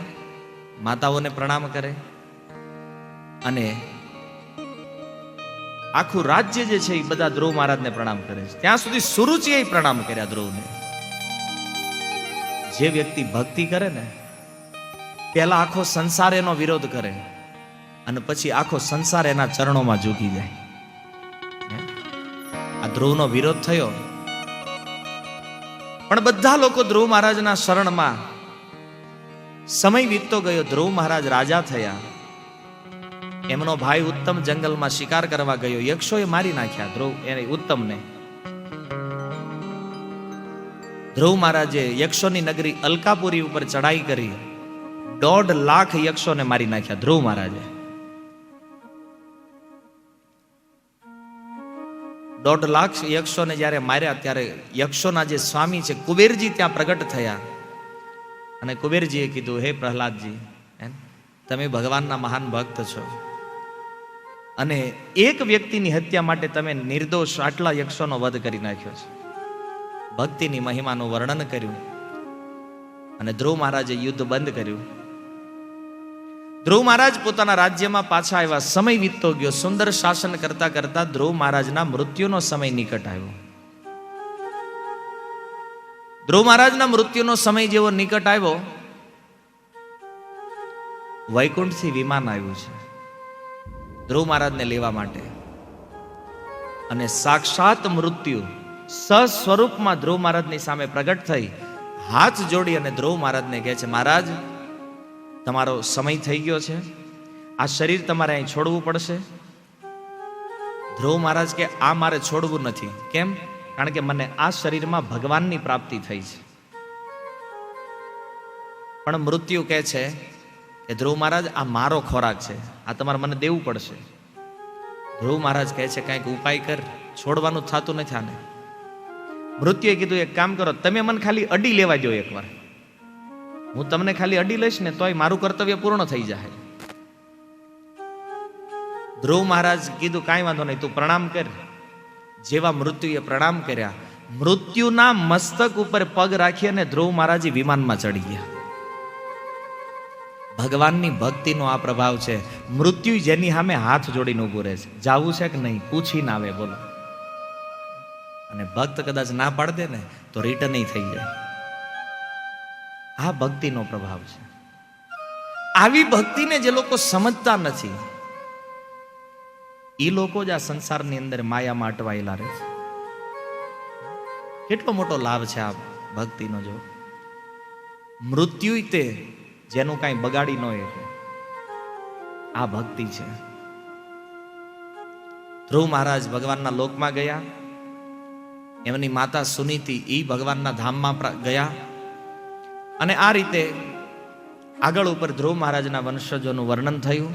માતાઓને પ્રણામ કરે અને આખું રાજ્ય જે છે એ બધા ધ્રુવ મહારાજને પ્રણામ કરે છે. ત્યાં સુધી સુરુચિએ પ્રણામ કર્યા ધ્રુવને. જે વ્યક્તિ ભક્તિ કરે ને પહેલા આખો સંસાર એનો વિરોધ કરે અને પછી આખો સંસાર એના ચરણોમાં ઝૂકી જાય. આ ધ્રુવનો વિરોધ થયો, પણ બધા લોકો ધ્રુવ મહારાજના શરણમાં. સમય વીતતો ગયો, ધ્રુવ મહારાજ રાજા થયા. એમનો ભાઈ ઉત્તમ જંગલમાં શિકાર કરવા ગયો, યક્ષોએ મારી નાખ્યા ધ્રુવ એને ઉત્તમને. ધ્રુવ મહારાજે યક્ષોની નગરી અલકાપુરી ઉપર ચડાઈ કરી, 1.5 લાખ યક્ષોને મારી નાખ્યા ધ્રુવ મહારાજે. 1.5 લાખ યક્ષોને જ્યારે માર્યા ત્યારે યક્ષોના જે સ્વામી છે કુબેરજી ત્યાં પ્રગટ થયા અને કુબેરજીએ કીધું, હે પ્રહલાદજી, તમે ભગવાનના મહાન ભક્ત છો અને એક વ્યક્તિની હત્યા માટે તમે નિર્દોષ આટલા યક્ષોનો વધ કરી નાખ્યો છે. ભક્તિની મહિમાનું વર્ણન કર્યું અને ધ્રુવ મહારાજે યુદ્ધ બંધ કર્યું. ધ્રુવ મહારાજ પોતાના રાજ્યમાં પાછા આવ્યા. સમય વીતતો ગયો, સુંદર શાસન કરતા કરતા ધ્રુવ મહારાજના મૃત્યુનો સમય નિકટ આવ્યો. ધ્રુવ મહારાજના મૃત્યુનો સમય જેવો નિકટ આવ્યો, વૈકુંઠથી વિમાન આવ્યું છે ધ્રુવ મહારાજને લેવા માટે અને સાક્ષાત મૃત્યુ સ્વરૂપમાં ધ્રુવ મહારાજની સામે પ્રગટ થઈ, હાથ જોડી અને ધ્રુવ મહારાજને કહે છે, મહારાજ તમારો સમય થઈ ગયો છે, આ શરીર તમારે અહીં છોડવું પડશે. ધ્રુવ મહારાજ કે આ મારે છોડવું નથી. કેમ? કારણ કે મને આ શરીરમાં ભગવાનની પ્રાપ્તિ થઈ છે. પણ મૃત્યુ કહે છે કે ધ્રુવ મહારાજ આ મારો ખોરાક છે, આ તમારે મને દેવું પડશે. ધ્રુવ મહારાજ કહે છે, કંઈક ઉપાય કર, છોડવાનું થતું નથી આને. મૃત્યુએ કીધું, એક કામ કરો, તમે મને ખાલી અડી લેવા દો એકવાર, હું તમને ખાલી અડી લઈશ ને તોય મારું કર્તવ્ય પૂર્ણ થઈ જાય. ધ્રુવ મહારાજ કીધું, કાંઈ વાંધો નહીં, તું પ્રણામ કર. જેવા મૃત્યુએ પ્રણામ કર્યા, મૃત્યુના મસ્તક ઉપર પગ રાખી અને ધ્રુવ મહારાજ વિમાનમાં ચડી ગયા. ભગવાનની ભક્તિનો આ પ્રભાવ છે. મૃત્યુ જેની સામે હાથ જોડીને ઉભું રહે છે, જાવું છે કે નહીં પૂછીને આવે, બોલો. અને ભક્ત કદાચ ના પાડ દે ને તો રિટર્ન થઈ જાય. આ ભક્તિનો પ્રભાવ છે. આવી ભક્તિને જે લોકો સમજતા નથી એ લોકો જ આ સંસારની અંદર માયામાં અટવાયેલા રહે છે. કેટલો મોટો લાભ છે આ ભક્તિનો. જો મૃત્યુ તે જેનું કાંઈ બગાડી ન શકે, આ ભક્તિ છે. ધ્રુવ મહારાજ ભગવાનના લોકમાં ગયા, એમની માતા સુનીતિ એ ભગવાનના ધામમાં ગયા અને આ રીતે આગળ ઉપર ધ્રુવ મહારાજના વંશજોનું વર્ણન થયું.